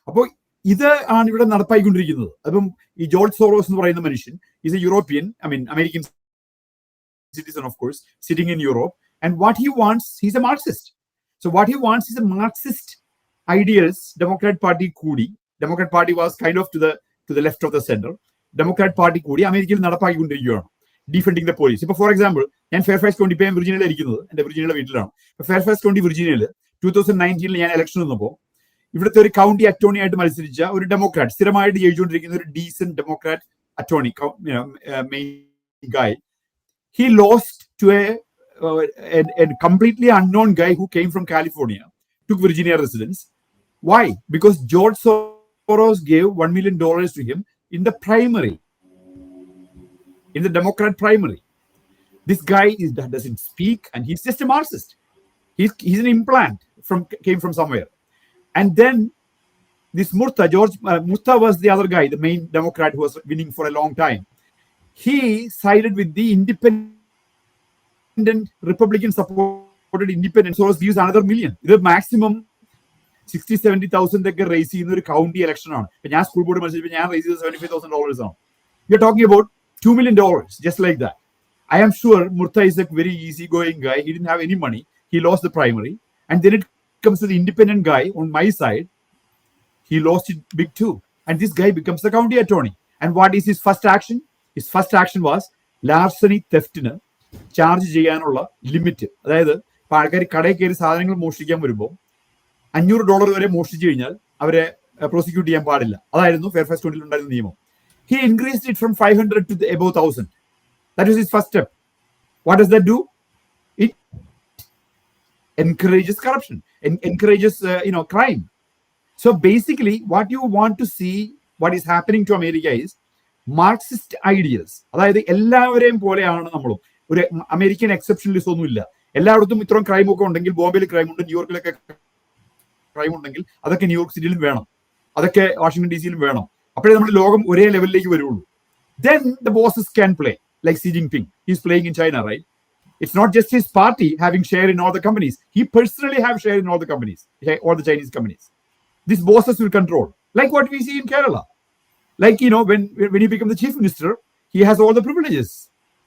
അപ്പോൾ ഇത് ആണ് ഇവിടെ നടപ്പായിക്കൊണ്ടിരിക്കുന്നത്. അപ്പം ഈ ജോർജ് സോറോസ് എന്ന് പറയുന്ന മനുഷ്യൻ is A European, American citizen, of course, sitting in Europe, and what he wants, he's a Marxist. So what he wants is a Marxist ideals. Democrat Party കൂടി, Democrat Party was kind of to the left of the center. Democrat Party കൂടി അമേരിക്കയിൽ നടപ്പാക്കിക്കൊണ്ടിരിക്കുകയാണ് defending the police. ഇപ്പൊ for example, ഞാൻ Fairfax county, ഇപ്പൊ ഞാൻ വിർജീനിയയിൽ ഇരിക്കുന്നത്, എന്റെ വിർജീനിയയുടെ വീട്ടിലാണ്. ഫെയർഫാക്സ് കൗണ്ടി വിർജീനിയയിൽ 2019 ഞാൻ ഇലക്ഷൻ വന്നപ്പോൾ ഇവിടുത്തെ ഒരു കൗണ്ടി അറ്റോർണി ആയിട്ട് മത്സരിച്ച ഒരു ഡെമോക്രാറ്റ്, സ്ഥിരമായിട്ട് ജയിച്ചുകൊണ്ടിരിക്കുന്ന ഒരു decent democrat attorney, main guy, he lost to a completely unknown guy who came from California, took Virginia residence. Why? Because George Soros gave $1 million to him in the primary, in the Democrat primary. This guy doesn't speak, and he's just a Marxist. He's an implant came from somewhere. And then this Murtha was the other guy, the main Democrat who was winning for a long time. He sided with the independent Republican supported independent. Soros gives another $1 million. The maximum 60,000-70,000 ഒക്കെ raise ചെയ്യുന്ന ഒരു county election ആണ്. ഇപ്പൊ ഞാൻ school board മത്സരിച്ചപ്പോൾ ഞാൻ raise ചെയ്തത് $75,000 ആണ്. You're talking about $2 million, just like that. I am sure Murtha is a very easygoing guy. He didn't have any money. He lost the primary. And then it comes to the independent guy on my side. He lost it big too. And this guy becomes the county attorney. And what is his first action? His first action was larceny theft-ന് charge ചെയ്യാനുള്ള limit. അതായത് ഇപ്പൊ ആൾക്കാർ കടയിൽ കയറി സാധനങ്ങൾ മോഷ്ടിക്കാൻ വരുമ്പോൾ $500 വരെ മോഷ്ടിച്ചു കഴിഞ്ഞാൽ അവരെ പ്രോസിക്യൂട്ട് ചെയ്യാൻ പാടില്ല. അതായിരുന്നു ഫെയർഫാക്സ് 20 ഉണ്ടായിരുന്ന നിയമം. He increased it from 500 to above 1,000. That was his first step. What does that do? It encourages corruption, encourages crime. So basically, what you want to see, what is happening to America is Marxist ideals. അതായത് എല്ലാവരെയും പോലെയാണ് നമ്മളും. ഒരു American എക്സെപ്ഷനലിസ്റ്റ് ഒന്നും ഇല്ല. എല്ലായിടത്തും ഇത്രയും crime ഒക്കെ ഉണ്ടെങ്കിൽ ബോംബെയിൽ ക്രൈം ഉണ്ട്, ന്യൂയോർക്കിലൊക്കെ ക്രൈം ഉണ്ടെങ്കിൽ അതൊക്കെ ന്യൂയോർക്ക് സിറ്റിയിലും വേണം, അതൊക്കെ വാഷിംഗ്ടൺ DC-യിലും വേണം. അപ്പോഴേ നമ്മുടെ ലോകം ഒരേ ലെവലിലേക്ക് വരുള്ളൂ. Then the bosses can play, like Xi Jinping. He's playing in China, right? It's not just his party having share in all the companies. He personally have share in all the companies, all the Chinese companies. These bosses will control, like what we see in Kerala. Like, when he becomes the chief minister, he has all the privileges.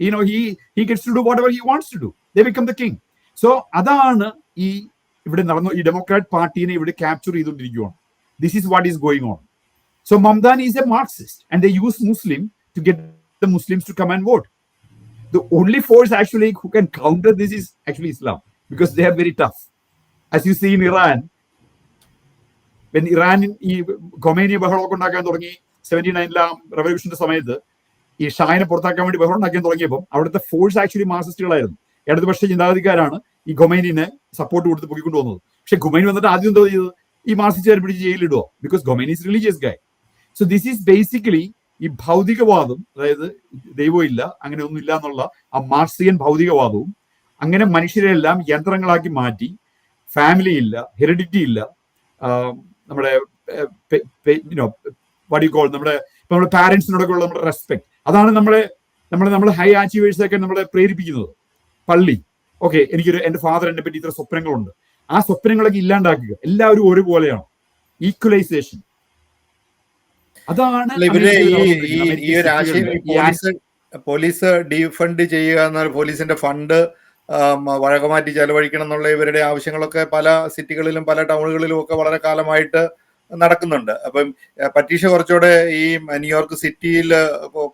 He gets to do whatever he wants to do. They become the king. So അതാണ് ഇവിടെ നടന്നു. ഈ democrat പാർട്ടിനെ ഇവിടെ capture ചെയ്തുകൊണ്ടിരിക്കുകയാണ്. This is what is going on. So Mamdani is a Marxist, and they use Muslim to get the Muslims to come and vote. The only force actually who can counter this is actually Islam, because they are very tough. As you see in Iran, when Iran ഈ Khomeini ബഹളമൊക്കെ ഉണ്ടാക്കാൻ തുടങ്ങി 79 റവല്യൂഷന്റെ സമയത്ത്, ഈ ഷാഹിനെ പുറത്താക്കാൻ വേണ്ടി ബഹളം ഉണ്ടാക്കാൻ തുടങ്ങിയപ്പോൾ അവിടുത്തെ ഫോഴ്സ് ആക്ച്വലി മാർക്സിസ്റ്റുകളായിരുന്നു. ഇടതുപക്ഷ ചിന്താഗതിക്കാരാണ് ഈ ഖൊമൈനിനെ സപ്പോർട്ട് കൊടുത്ത് പൊക്കിക്കൊണ്ട് വന്നത്. പക്ഷെ ഖൊമൈനി വന്നിട്ട് ആദ്യം എന്താ ചെയ്തത്? ഈ മാർക്സിസ്റ്റുകാരെ പിടിച്ച് ജയിലിടുക, because Khomeini is religious guy. So this is basically ഈ ഭൗതികവാദം, അതായത് ദൈവമില്ല, അങ്ങനെ ഒന്നുമില്ല എന്നുള്ള ആ മാർക്സിയൻ ഭൗതികവാദവും, അങ്ങനെ മനുഷ്യരെല്ലാം യന്ത്രങ്ങളാക്കി മാറ്റി, ഫാമിലി ഇല്ല, ഹെറിഡിറ്റി ഇല്ല, നമ്മുടെ നമ്മുടെ പാരന്റ്സിനോടൊക്കെ ഉള്ള നമ്മുടെ റെസ്പെക്ട്, അതാണ് നമ്മളെ ഹൈ അച്ചീവേഴ്സ് ഒക്കെ നമ്മളെ പ്രേരിപ്പിക്കുന്നത്. പള്ളി, ഓക്കെ, എന്റെ ഫാദർ എന്നെ പറ്റി ഇത്ര സ്വപ്നങ്ങളുണ്ട്, ആ സ്വപ്നങ്ങളൊക്കെ ഇല്ലാണ്ടാക്കുക. എല്ലാവരും ഒരുപോലെയാണ്. ഈക്വലൈസേഷൻ, അതാണ് പോലീസ് ഡീഫണ്ട് ചെയ്യുക എന്ന പോലീസിന്റെ ഫണ്ട് വഴക്കമാറ്റി ചെലവഴിക്കണം എന്നുള്ള ഇവരുടെ ആവശ്യങ്ങളൊക്കെ പല സിറ്റികളിലും പല ടൗണുകളിലും ഒക്കെ വളരെ കാലമായിട്ട് നടക്കുന്നുണ്ട്. അപ്പം പറ്റീഷ കുറച്ചുകൂടെ ഈ ന്യൂയോർക്ക് സിറ്റിയിൽ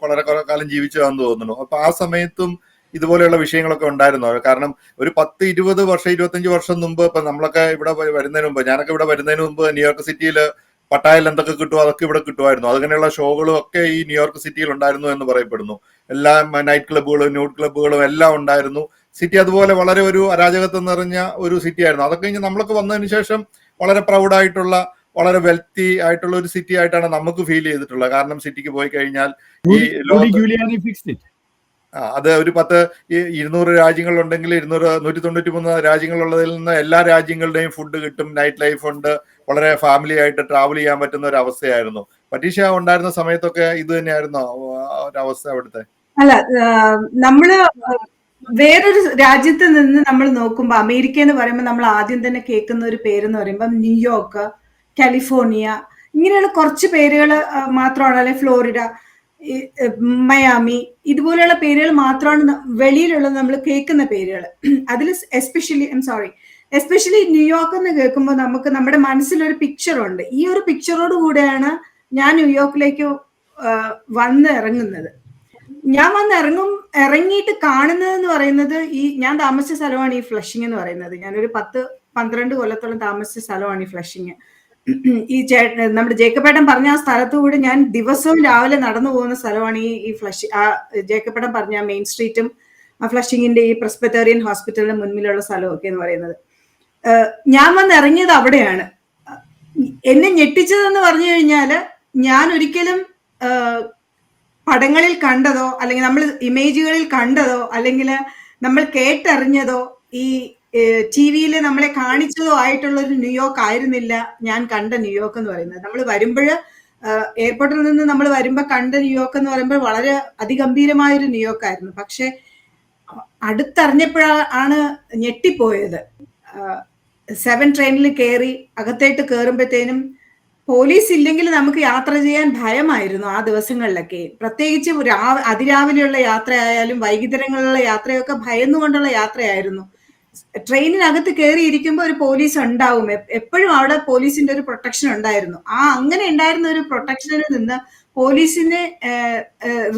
വളരെ കാലം ജീവിച്ചതാണെന്ന് തോന്നുന്നു. അപ്പൊ ആ സമയത്തും ഇതുപോലെയുള്ള വിഷയങ്ങളൊക്കെ ഉണ്ടായിരുന്നു. കാരണം ഒരു 10, 20 വർഷം 25 വർഷം മുമ്പ്, ഇപ്പൊ നമ്മളൊക്കെ ഇവിടെ വരുന്നതിന് മുമ്പ്, ഞാനൊക്കെ ഇവിടെ വരുന്നതിന് മുമ്പ് ന്യൂയോർക്ക് സിറ്റിയിൽ പട്ടായയിൽ എന്തൊക്കെ കിട്ടുമോ അതൊക്കെ ഇവിടെ കിട്ടുമായിരുന്നു. അങ്ങനെയുള്ള ഷോകളും ഒക്കെ ഈ ന്യൂയോർക്ക് സിറ്റിയിൽ ഉണ്ടായിരുന്നു എന്ന് പറയപ്പെടുന്നു. എല്ലാ നൈറ്റ് ക്ലബ്ബുകളും ന്യൂഡ് ക്ലബ്ബുകളും എല്ലാം ഉണ്ടായിരുന്നു. സിറ്റി അതുപോലെ വളരെ ഒരു അരാജകത്വം നിറഞ്ഞ ഒരു സിറ്റി ആയിരുന്നു. അതൊക്കെ കഴിഞ്ഞ് നമ്മളൊക്കെ വന്നതിന് ശേഷം വളരെ പ്രൗഡായിട്ടുള്ള, വളരെ വെൽത്തി ആയിട്ടുള്ള ഒരു സിറ്റി ആയിട്ടാണ് നമുക്ക് ഫീൽ ചെയ്തിട്ടുള്ളത്. കാരണം സിറ്റിക്ക് പോയി കഴിഞ്ഞാൽ അത് ഒരു 200 രാജ്യങ്ങളുണ്ടെങ്കിൽ 193 രാജ്യങ്ങളുള്ളതിൽ നിന്ന് എല്ലാ രാജ്യങ്ങളുടെയും ഫുഡ് കിട്ടും, നൈറ്റ് ലൈഫ് ഉണ്ട്, വളരെ ഫാമിലി ആയിട്ട് ട്രാവൽ ചെയ്യാൻ പറ്റുന്ന ഒരു അവസ്ഥയായിരുന്നു. പറ്റീഷ ഉണ്ടായിരുന്ന സമയത്തൊക്കെ ഇത് തന്നെയായിരുന്നോ ഒരവസ്ഥ അവിടുത്തെ? അല്ല, നമ്മള് വേറൊരു രാജ്യത്ത് നിന്ന് നമ്മൾ നോക്കുമ്പോ അമേരിക്ക എന്ന് പറയുമ്പോൾ നമ്മൾ ആദ്യം തന്നെ കേൾക്കുന്ന ഒരു പേരെന്ന് പറയുമ്പോൾ ന്യൂയോർക്ക്, കാലിഫോർണിയ, ഇങ്ങനെയുള്ള കുറച്ച് പേരുകൾ മാത്രമാണ്, അല്ലെ ഫ്ലോറിഡ, മയാമി, ഇതുപോലെയുള്ള പേരുകൾ മാത്രമാണ് വെളിയിലുള്ള നമ്മൾ കേൾക്കുന്ന പേരുകൾ. അതിൽ എസ്പെഷ്യലി ന്യൂയോർക്ക് എന്ന് കേൾക്കുമ്പോൾ നമുക്ക് നമ്മുടെ മനസ്സിലൊരു പിക്ചറുണ്ട്. ഈ ഒരു പിക്ചറോട് കൂടെയാണ് ഞാൻ ന്യൂയോർക്കിലേക്ക് വന്ന് ഇറങ്ങുന്നത്. ഞാൻ ഇറങ്ങിയിട്ട് കാണുന്നത് എന്ന് പറയുന്നത്, ഞാൻ താമസിച്ച സ്ഥലമാണ് ഈ ഫ്ലഷിംഗ് എന്ന് പറയുന്നത്. ഞാനൊരു 10-12 കൊല്ലത്തോളം താമസിച്ച സ്ഥലമാണ് ഈ ഫ്ലഷിംഗ്. ഈ നമ്മുടെ ജേക്കബേട്ടൻ പറഞ്ഞ ആ സ്ഥലത്തുകൂടെ ഞാൻ ദിവസവും രാവിലെ നടന്നു പോകുന്ന സ്ഥലമാണ് ഈ ജേക്കബേട്ടൻ പറഞ്ഞ മെയിൻ സ്ട്രീറ്റും ആ ഫ്ലഷിങ്ങിന്റെ ഈ പ്രസ്ബിറ്റേറിയൻ ഹോസ്പിറ്റലിന് മുൻപിലുള്ള സ്ഥലമൊക്കെ എന്ന് പറയുന്നത്. ഞാൻ വന്ന് ഇറങ്ങിയത് അവിടെയാണ്. എന്നെ ഞെട്ടിച്ചതെന്ന് പറഞ്ഞു കഴിഞ്ഞാല്, ഞാൻ ഒരിക്കലും പടങ്ങളിൽ കണ്ടതോ അല്ലെങ്കിൽ നമ്മൾ ഇമേജുകളിൽ കണ്ടതോ അല്ലെങ്കിൽ നമ്മൾ കേട്ടറിഞ്ഞതോ ഈ TV-യിൽ നമ്മളെ കാണിച്ചതോ ആയിട്ടുള്ള ഒരു ന്യൂയോർക്ക് ആയിരുന്നില്ല ഞാൻ കണ്ട ന്യൂയോർക്ക് എന്ന് പറയുന്നത്. നമ്മൾ വരുമ്പോൾ എയർപോർട്ടിൽ നിന്ന് നമ്മൾ വരുമ്പോൾ കണ്ട ന്യൂയോർക്ക് എന്ന് പറയുമ്പോൾ വളരെ അതിഗംഭീരമായൊരു ന്യൂയോർക്ക് ആയിരുന്നു. പക്ഷെ അടുത്തറിഞ്ഞപ്പോഴാണ് ഞെട്ടിപ്പോയത്. 7 ട്രെയിനിൽ കയറി അകത്തേട്ട് കയറുമ്പോഴത്തേനും പോലീസ് ഇല്ലെങ്കിൽ നമുക്ക് യാത്ര ചെയ്യാൻ ഭയമായിരുന്നു ആ ദിവസങ്ങളിലൊക്കെ. പ്രത്യേകിച്ച് അതിരാവിലെയുള്ള യാത്രയായാലും വൈകുന്നേരങ്ങളിലുള്ള യാത്രയൊക്കെ ഭയന്നുകൊണ്ടുള്ള യാത്രയായിരുന്നു. ട്രെയിനിനകത്ത് കയറിയിരിക്കുമ്പോൾ ഒരു പോലീസ് ഉണ്ടാവും. എപ്പോഴും അവിടെ പോലീസിന്റെ ഒരു പ്രൊട്ടക്ഷൻ ഉണ്ടായിരുന്നു. അങ്ങനെ ഉണ്ടായിരുന്ന ഒരു പ്രൊട്ടക്ഷനിൽ നിന്ന് പോലീസിനെ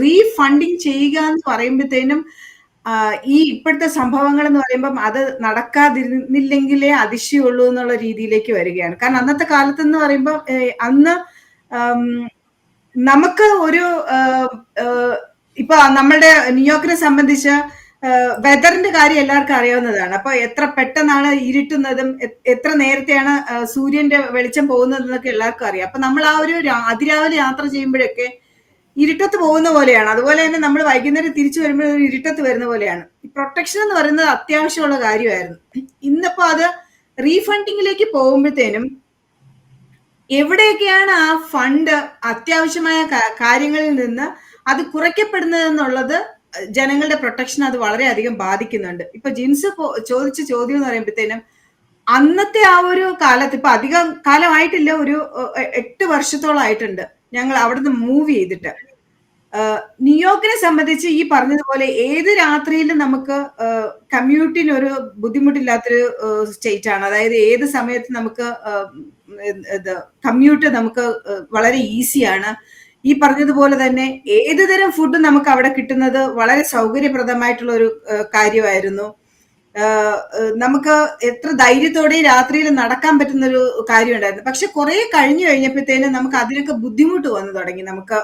റീഫണ്ടിങ് ചെയ്യുക എന്ന് പറയുമ്പോഴത്തേനും ഈ ഇപ്പോഴത്തെ സംഭവങ്ങൾ എന്ന് പറയുമ്പം അത് നടക്കാതിരുന്നില്ലെങ്കിലേ അതിശയുള്ളൂ എന്നുള്ള രീതിയിലേക്ക് വരികയാണ്. കാരണം അന്നത്തെ കാലത്ത് എന്ന് പറയുമ്പോൾ അന്ന് നമുക്ക് ഒരു ഇപ്പൊ നമ്മളുടെ ന്യൂയോർക്കിനെ സംബന്ധിച്ച് വെതറിന്റെ കാര്യം എല്ലാവർക്കും അറിയാവുന്നതാണ്. അപ്പൊ എത്ര പെട്ടെന്നാണ് ഇരുട്ടുന്നതും എത്ര നേരത്തെയാണ് സൂര്യന്റെ വെളിച്ചം പോകുന്നതും എന്നൊക്കെ എല്ലാവർക്കും അറിയാം. അപ്പൊ നമ്മൾ ആ ഒരു അതിരാവിലെ യാത്ര ചെയ്യുമ്പോഴൊക്കെ ഇരുട്ടത്ത് പോകുന്ന പോലെയാണ്. അതുപോലെ തന്നെ നമ്മൾ വൈകുന്നേരം തിരിച്ചു വരുമ്പോൾ ഒരു ഇരുട്ടത്ത് വരുന്ന പോലെയാണ്. ഈ പ്രൊട്ടക്ഷൻ എന്ന് പറയുന്നത് അത്യാവശ്യമുള്ള കാര്യമായിരുന്നു. ഇന്നിപ്പോ അത് റീഫണ്ടിങ്ങിലേക്ക് പോകുമ്പോഴത്തേനും എവിടെയൊക്കെയാണ് ആ ഫണ്ട് അത്യാവശ്യമായ കാര്യങ്ങളിൽ നിന്ന് അത് കുറയ്ക്കപ്പെടുന്നത് എന്നുള്ളത് ജനങ്ങളുടെ പ്രൊട്ടക്ഷൻ അത് വളരെയധികം ബാധിക്കുന്നുണ്ട്. ഇപ്പൊ ജിൻസ് ചോദിച്ച ചോദ്യം എന്ന് പറയുമ്പോഴത്തേനും അന്നത്തെ ആ ഒരു കാലത്ത്, ഇപ്പൊ അധികം കാലമായിട്ടില്ല, ഒരു 8 വർഷത്തോളം ആയിട്ടുണ്ട് ഞങ്ങൾ അവിടുന്ന് മൂവ് ചെയ്തിട്ട്. ന്യൂയോർക്കിനെ സംബന്ധിച്ച് ഈ പറഞ്ഞതുപോലെ ഏത് രാത്രിയിലും നമുക്ക് കമ്മ്യൂട്ടിന് ഒരു ബുദ്ധിമുട്ടില്ലാത്തൊരു സ്റ്റേറ്റ് ആണ്. അതായത് ഏത് സമയത്ത് നമുക്ക് കമ്മ്യൂട്ട് നമുക്ക് വളരെ ഈസിയാണ്. ഈ പറഞ്ഞതുപോലെ തന്നെ ഏത് തരം ഫുഡ് നമുക്ക് അവിടെ കിട്ടുന്നത് വളരെ സൗകര്യപ്രദമായിട്ടുള്ള ഒരു കാര്യമായിരുന്നു. നമുക്ക് എത്ര ധൈര്യത്തോടെ രാത്രിയിൽ നടക്കാൻ പറ്റുന്ന ഒരു കാര്യം ഉണ്ടായിരുന്നു. പക്ഷെ കുറെ കഴിഞ്ഞപ്പോഴത്തേനും നമുക്ക് അതിനൊക്കെ ബുദ്ധിമുട്ട് വന്നു തുടങ്ങി. നമുക്ക്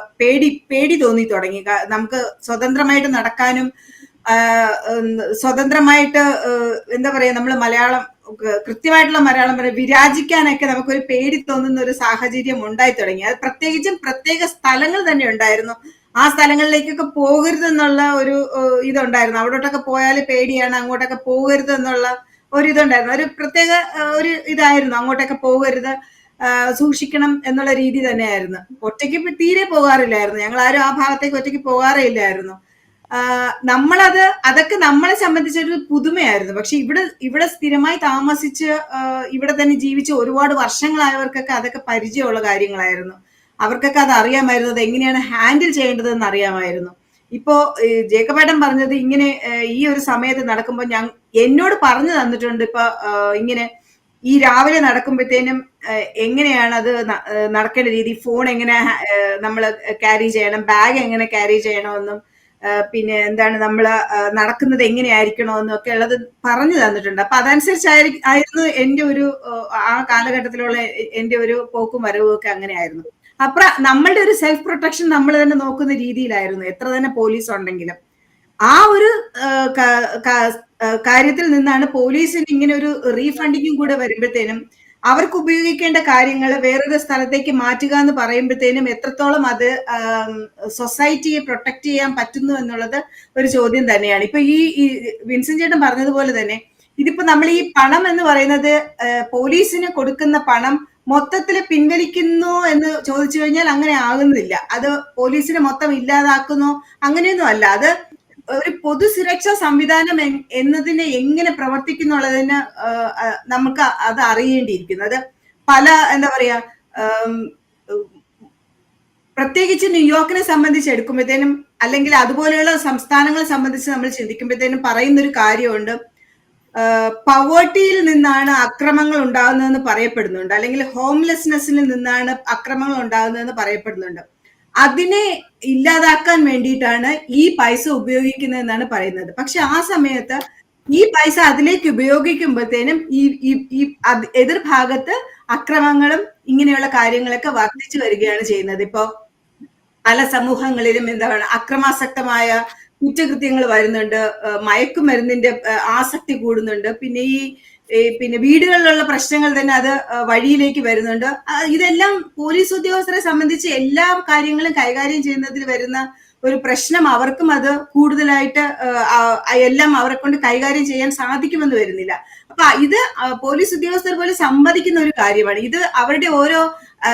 പേടി തോന്നി തുടങ്ങി. നമുക്ക് സ്വതന്ത്രമായിട്ട് നടക്കാനും സ്വതന്ത്രമായിട്ട് എന്താ പറയാ, നമ്മൾ മലയാളം കൃത്യമായിട്ടുള്ള മലയാളം പറയാം, വിരാജിക്കാനൊക്കെ നമുക്കൊരു പേടി തോന്നുന്ന ഒരു സാഹചര്യം ഉണ്ടായി തുടങ്ങി. അത് പ്രത്യേകിച്ചും പ്രത്യേക സ്ഥലങ്ങൾ തന്നെ ഉണ്ടായിരുന്നു. ആ സ്ഥലങ്ങളിലേക്കൊക്കെ പോകരുതെന്നുള്ള ഒരു ഇതുണ്ടായിരുന്നു. അവിടോട്ടൊക്കെ പോയാൽ പേടിയാണ്, അങ്ങോട്ടൊക്കെ പോകരുത് എന്നുള്ള ഒരു ഇതുണ്ടായിരുന്നു. ഒരു പ്രത്യേക ഒരു ഇതായിരുന്നു, അങ്ങോട്ടൊക്കെ പോകരുത്, സൂക്ഷിക്കണം എന്നുള്ള രീതി തന്നെയായിരുന്നു. ഒറ്റയ്ക്ക് തീരെ പോകാറില്ലായിരുന്നു. ഞങ്ങൾ ആരും ആ ഭാഗത്തേക്ക് ഒറ്റയ്ക്ക് പോകാറേ ഇല്ലായിരുന്നു. അതൊക്കെ നമ്മളെ സംബന്ധിച്ചൊരു പുതുമയായിരുന്നു. പക്ഷെ ഇവിടെ സ്ഥിരമായി താമസിച്ച് ഇവിടെ തന്നെ ജീവിച്ച് ഒരുപാട് വർഷങ്ങളായവർക്കൊക്കെ അതൊക്കെ പരിചയമുള്ള കാര്യങ്ങളായിരുന്നു. അവർക്കൊക്കെ അത് അറിയാമായിരുന്നു, അത് എങ്ങനെയാണ് ഹാൻഡിൽ ചെയ്യേണ്ടതെന്ന് അറിയാമായിരുന്നു. ഇപ്പോ ജേക്കബേട്ടൻ പറഞ്ഞത് ഇങ്ങനെ ഈ ഒരു സമയത്ത് നടക്കുമ്പോൾ എന്നോട് പറഞ്ഞു തന്നിട്ടുണ്ട്. ഇപ്പൊ ഇങ്ങനെ ഈ രാവിലെ നടക്കുമ്പോഴത്തേനും എങ്ങനെയാണ് അത് നടക്കേണ്ട രീതി, ഫോൺ എങ്ങനെ നമ്മൾ ക്യാരി ചെയ്യണം, ബാഗ് എങ്ങനെ ക്യാരി ചെയ്യണമെന്നും പിന്നെ എന്താണ് നമ്മൾ നടക്കുന്നത് എങ്ങനെയായിരിക്കണമെന്നും ഒക്കെ ഉള്ളത് പറഞ്ഞു തന്നിട്ടുണ്ട്. അപ്പൊ അതനുസരിച്ചായിരുന്നു എന്റെ ഒരു ആ കാലഘട്ടത്തിലുള്ള എന്റെ ഒരു പോക്കും വരവും ഒക്കെ അങ്ങനെയായിരുന്നു. നമ്മളുടെ ഒരു സെൽഫ് പ്രൊട്ടക്ഷൻ നമ്മൾ തന്നെ നോക്കുന്ന രീതിയിലായിരുന്നു, എത്ര തന്നെ പോലീസ് ഉണ്ടെങ്കിലും. ആ ഒരു കാര്യത്തിൽ നിന്നാണ് പോലീസിന് ഇങ്ങനെ ഒരു റീഫണ്ടിങ്ങും കൂടെ വരുമ്പോഴത്തേനും അവർക്ക് ഉപയോഗിക്കേണ്ട കാര്യങ്ങൾ വേറൊരു സ്ഥലത്തേക്ക് മാറ്റുക എന്ന് പറയുമ്പോഴത്തേനും എത്രത്തോളം അത് സൊസൈറ്റിയെ പ്രൊട്ടക്ട് ചെയ്യാൻ പറ്റുന്നു എന്നുള്ളത് ഒരു ചോദ്യം തന്നെയാണ്. ഇപ്പൊ ഈ വിൻസെന്റ് ചേട്ടൻ പറഞ്ഞതുപോലെ തന്നെ ഇതിപ്പോ നമ്മൾ ഈ പണം എന്ന് പറയുന്നത് പോലീസിന് കൊടുക്കുന്ന പണം മൊത്തത്തിൽ പിൻവലിക്കുന്നു എന്ന് ചോദിച്ചു കഴിഞ്ഞാൽ അങ്ങനെ ആകുന്നില്ല. അത് പോലീസിനെ മൊത്തം ഇല്ലാതാക്കുന്നു അങ്ങനെയൊന്നും അല്ല. അത് ഒരു പൊതുസുരക്ഷാ സംവിധാനം എന്നതിനെ എങ്ങനെ പ്രവർത്തിക്കുന്നുള്ളതിന് നമുക്ക് അത് അറിയേണ്ടിയിരിക്കുന്നത്. പല എന്താ പറയാ, പ്രത്യേകിച്ച് ന്യൂയോർക്കിനെ സംബന്ധിച്ച് എടുക്കുമ്പോഴത്തേനും അല്ലെങ്കിൽ അതുപോലെയുള്ള സംസ്ഥാനങ്ങളെ സംബന്ധിച്ച് നമ്മൾ ചിന്തിക്കുമ്പോഴത്തേനും പറയുന്നൊരു കാര്യമുണ്ട്. പവേർട്ടിയിൽ നിന്നാണ് അക്രമങ്ങൾ ഉണ്ടാകുന്നതെന്ന് പറയപ്പെടുന്നുണ്ട്, അല്ലെങ്കിൽ ഹോംലെസ്നെസ്സിൽ നിന്നാണ് അക്രമങ്ങൾ ഉണ്ടാകുന്നതെന്ന് പറയപ്പെടുന്നുണ്ട്. അതിനെ ഇല്ലാതാക്കാൻ വേണ്ടിയിട്ടാണ് ഈ പൈസ ഉപയോഗിക്കുന്നതെന്നാണ് പറയുന്നത്. പക്ഷെ ആ സമയത്ത് ഈ പൈസ അതിലേക്ക് ഉപയോഗിക്കുമ്പോഴത്തേനും ഈ എതിർഭാഗത്ത് അക്രമങ്ങളും ഇങ്ങനെയുള്ള കാര്യങ്ങളൊക്കെ വർദ്ധിച്ചു വരികയാണ് ചെയ്യുന്നത്. ഇപ്പോ പല സമൂഹങ്ങളിലും എന്താണ് അക്രമാസക്തമായ കുറ്റകൃത്യങ്ങൾ വരുന്നുണ്ട്, മയക്കുമരുന്നിന്റെ ആസക്തി കൂടുന്നുണ്ട്, പിന്നെ വീടുകളിലുള്ള പ്രശ്നങ്ങൾ തന്നെ അത് വഴിയിലേക്ക് വരുന്നുണ്ട്. ഇതെല്ലാം പോലീസ് ഉദ്യോഗസ്ഥരെ സംബന്ധിച്ച് എല്ലാ കാര്യങ്ങളും കൈകാര്യം ചെയ്യുന്നതിൽ വരുന്ന ഒരു പ്രശ്നം. അവർക്കും അത് കൂടുതലായിട്ട് എല്ലാം അവരെ കൊണ്ട് കൈകാര്യം ചെയ്യാൻ സാധിക്കുമെന്ന് വരുന്നില്ല. അപ്പൊ ഇത് പോലീസ് ഉദ്യോഗസ്ഥർ പോലെ സമ്മതിക്കുന്ന ഒരു കാര്യമാണ്. ഇത് അവരുടെ ഓരോ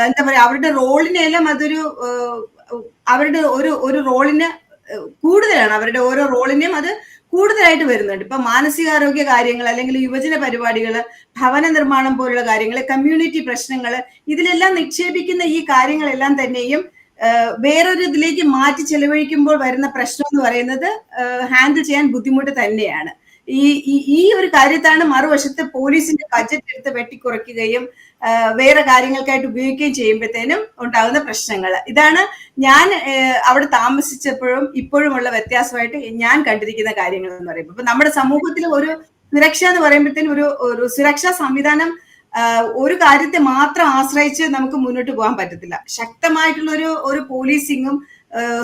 എന്താ പറയാ, അവരുടെ റോളിനെല്ലാം അതൊരു അവരുടെ ഒരു റോളിന് കൂടുതലാണ്, അവരുടെ ഓരോ റോളിനെയും അത് കൂടുതലായിട്ട് വരുന്നുണ്ട്. ഇപ്പൊ മാനസികാരോഗ്യ കാര്യങ്ങൾ, അല്ലെങ്കിൽ യുവജന പരിപാടികൾ, ഭവന നിർമ്മാണം പോലുള്ള കാര്യങ്ങൾ, കമ്മ്യൂണിറ്റി പ്രശ്നങ്ങൾ, ഇതിലെല്ലാം നിക്ഷേപിക്കുന്ന ഈ കാര്യങ്ങളെല്ലാം തന്നെയും വേറൊരു ഇതിലേക്ക് മാറ്റി ചെലവഴിക്കുമ്പോൾ വരുന്ന പ്രശ്നം എന്ന് പറയുന്നത് ഹാൻഡിൽ ചെയ്യാൻ ബുദ്ധിമുട്ട് തന്നെയാണ്. ഈ ഒരു കാര്യത്താണ് മറുവശത്ത് പോലീസിന്റെ ബഡ്ജറ്റ് എടുത്ത് വെട്ടിക്കുറയ്ക്കുകയും വേറെ കാര്യങ്ങൾക്കായിട്ട് ഉപയോഗിക്കുകയും ചെയ്യുമ്പോഴത്തേനും ഉണ്ടാകുന്ന പ്രശ്നങ്ങൾ. ഇതാണ് ഞാൻ അവിടെ താമസിച്ചപ്പോഴും ഇപ്പോഴുമുള്ള വ്യത്യാസമായിട്ട് ഞാൻ കണ്ടിരിക്കുന്ന കാര്യങ്ങൾ എന്ന് പറയുമ്പോൾ. ഇപ്പൊ നമ്മുടെ സമൂഹത്തിൽ ഒരു സുരക്ഷ എന്ന് പറയുമ്പോഴത്തേനും ഒരു സുരക്ഷാ സംവിധാനം ഒരു കാര്യത്തെ മാത്രം ആശ്രയിച്ച് നമുക്ക് മുന്നോട്ട് പോകാൻ പറ്റത്തില്ല. ശക്തമായിട്ടുള്ള ഒരു പോലീസിങ്ങും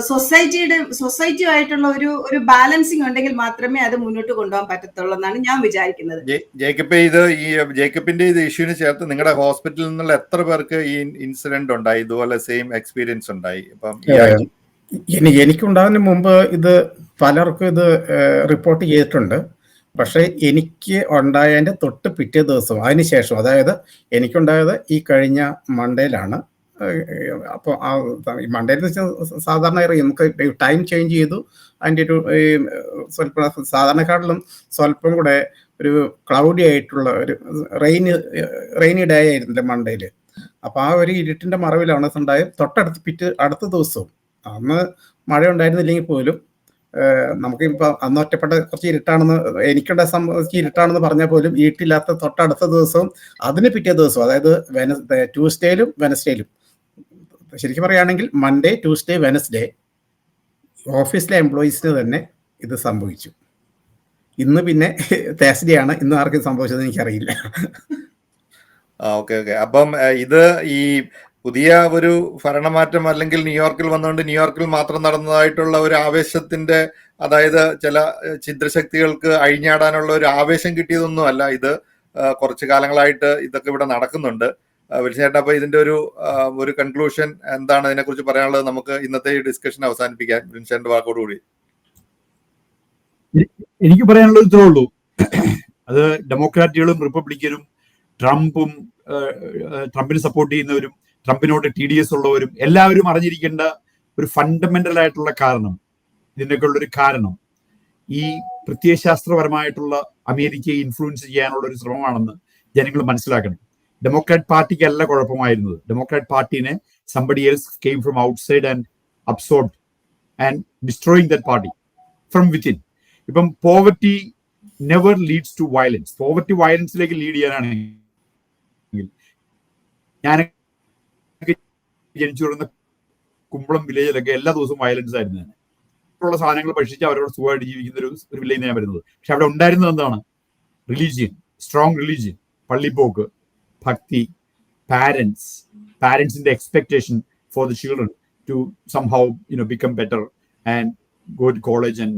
സൊസൈറ്റിയുമായിട്ടുള്ള ഒരു ബാലൻസിങ് ഉണ്ടെങ്കിൽ മാത്രമേ അത് മുന്നോട്ട് കൊണ്ടുപോകാൻ പറ്റത്തുള്ളൂ എന്നാണ് ഞാൻ വിചാരിക്കുന്നത്. ജേക്കബിന്റെ ഇത് ഇഷ്യൂവിന് ചേർത്ത് നിങ്ങളുടെ ഹോസ്പിറ്റലിൽ നിന്നുള്ള എത്ര പേർക്ക് ഈ ഇൻസിഡന്റ് ഉണ്ടായി, ഇതുപോലെ സെയിം എക്സ്പീരിയൻസ് ഉണ്ടായി? എനിക്കുണ്ടാകുന്നതിന് മുമ്പ് ഇത് പലർക്കും ഇത് റിപ്പോർട്ട് ചെയ്തിട്ടുണ്ട്. പക്ഷേ എനിക്ക് ഉണ്ടായതിൻ്റെ തൊട്ട് പിറ്റേ ദിവസം അതിനുശേഷം, അതായത് എനിക്കുണ്ടായത് ഈ കഴിഞ്ഞ മൺഡേയിലാണ്. അപ്പോൾ ഈ മൺഡേയിൽ സാധാരണ നമുക്ക് ടൈം ചേഞ്ച് ചെയ്തു. അതിൻ്റെ ഒരു സ്വല്പം സാധാരണക്കാട്ടിലും സ്വല്പം കൂടെ ഒരു ക്ലൗഡി ആയിട്ടുള്ള ഒരു റെയിനി ഡേ ആയിരുന്നില്ല മൺഡേയിൽ. അപ്പോൾ ആ ഒരു ഇരുട്ടിൻ്റെ മറവിലാണ് ഉണ്ടായത്. അടുത്ത ദിവസവും അന്ന് മഴ ഉണ്ടായിരുന്നില്ലെങ്കിൽ പോലും നമുക്കിപ്പോൾ അന്ന് ഒറ്റപ്പെട്ട കുറച്ച് ഇരുട്ടാണെന്ന് ഇരുട്ടാണെന്ന് പറഞ്ഞാൽ പോലും ഇരുട്ടില്ലാത്ത തൊട്ടടുത്ത ദിവസവും അതിന് പിറ്റേ ദിവസവും, അതായത് ട്യൂസ്ഡേയിലും വെനസ്ഡേയിലും, ശരിക്കും പറയുകയാണെങ്കിൽ മൺഡേ, ട്യൂസ്ഡേ, വെനസ്ഡേ ഓഫീസിലെ എംപ്ലോയീസിന് തന്നെ ഇത് സംഭവിച്ചു. ഇന്ന് പിന്നെ തേഴ്സ്ഡേ ആണ്. ഇന്ന് ആർക്കും സംഭവിച്ചത് എനിക്കറിയില്ല. ഓക്കെ. അപ്പം ഇത് ഈ പുതിയ ഒരു ഭരണമാറ്റം അല്ലെങ്കിൽ ന്യൂയോർക്കിൽ വന്നുകൊണ്ട് ന്യൂയോർക്കിൽ മാത്രം നടന്നതായിട്ടുള്ള ഒരു ആവേശത്തിന്റെ, അതായത് ചില ഛിദ്രശക്തികൾക്ക് അഴിഞ്ഞാടാനുള്ള ഒരു ആവേശം കിട്ടിയതൊന്നും അല്ല. ഇത് കുറച്ചു കാലങ്ങളായിട്ട് ഇതൊക്കെ ഇവിടെ നടക്കുന്നുണ്ട്. വിൽസേട്ടാ, അപ്പൊ ഇതിന്റെ ഒരു കൺക്ലൂഷൻ എന്താണ്, ഇതിനെക്കുറിച്ച് പറയാനുള്ളത്? നമുക്ക് ഇന്നത്തെ ഈ ഡിസ്കഷൻ അവസാനിപ്പിക്കാൻ വിൻസെന്റ് വാക്കോടുകൂടി. എനിക്ക് പറയാനുള്ളത് ഇത്രേ ഉള്ളൂ. അത് ഡെമോക്രാറ്റുകളും റിപ്പബ്ലിക്കനും ട്രംപിനെ സപ്പോർട്ട് ചെയ്യുന്നവരും ട്രംപിനോട് TDS ഉള്ളവരും എല്ലാവരും അറിഞ്ഞിരിക്കേണ്ട ഒരു ഫണ്ടമെന്റൽ ആയിട്ടുള്ള കാരണം, ഇതിൻ്റെയൊക്കെ ഉള്ളൊരു കാരണം ഈ പ്രത്യയശാസ്ത്രപരമായിട്ടുള്ള അമേരിക്കയെ ഇൻഫ്ലുവൻസ് ചെയ്യാനുള്ള ഒരു ശ്രമമാണെന്ന് ജനങ്ങൾ മനസ്സിലാക്കണം. ഡെമോക്രാറ്റ് പാർട്ടിക്കല്ല കുഴപ്പമായിരുന്നത്. ഡെമോക്രാറ്റ് പാർട്ടിനെ somebody else came from outside and absorbed and destroying that party from within. ഇപ്പം poverty never leads to violence. Poverty വയലൻസിലേക്ക് ലീഡ് ചെയ്യാനാണെങ്കിൽ, ഞാൻ ജനിച്ചു വരുന്ന കുമ്പളം വില്ലേജിലൊക്കെ എല്ലാ ദിവസവും വയലൻസ് ആയിരുന്നു. ഉള്ള സാധനങ്ങൾ ഭക്ഷിച്ച് അവരോട് സുഖമായിട്ട് ജീവിക്കുന്ന ഒരു വില്ലേജ് ഞാൻ വരുന്നത്. പക്ഷെ അവിടെ ഉണ്ടായിരുന്നത് എന്താണ്? റിലീജിയൻ, സ്ട്രോങ് റിലീജിയൻ, പള്ളിപ്പോക്ക്, ഭക്തി, പാരൻസിന്റെ expectation for the children to somehow become better and go to college and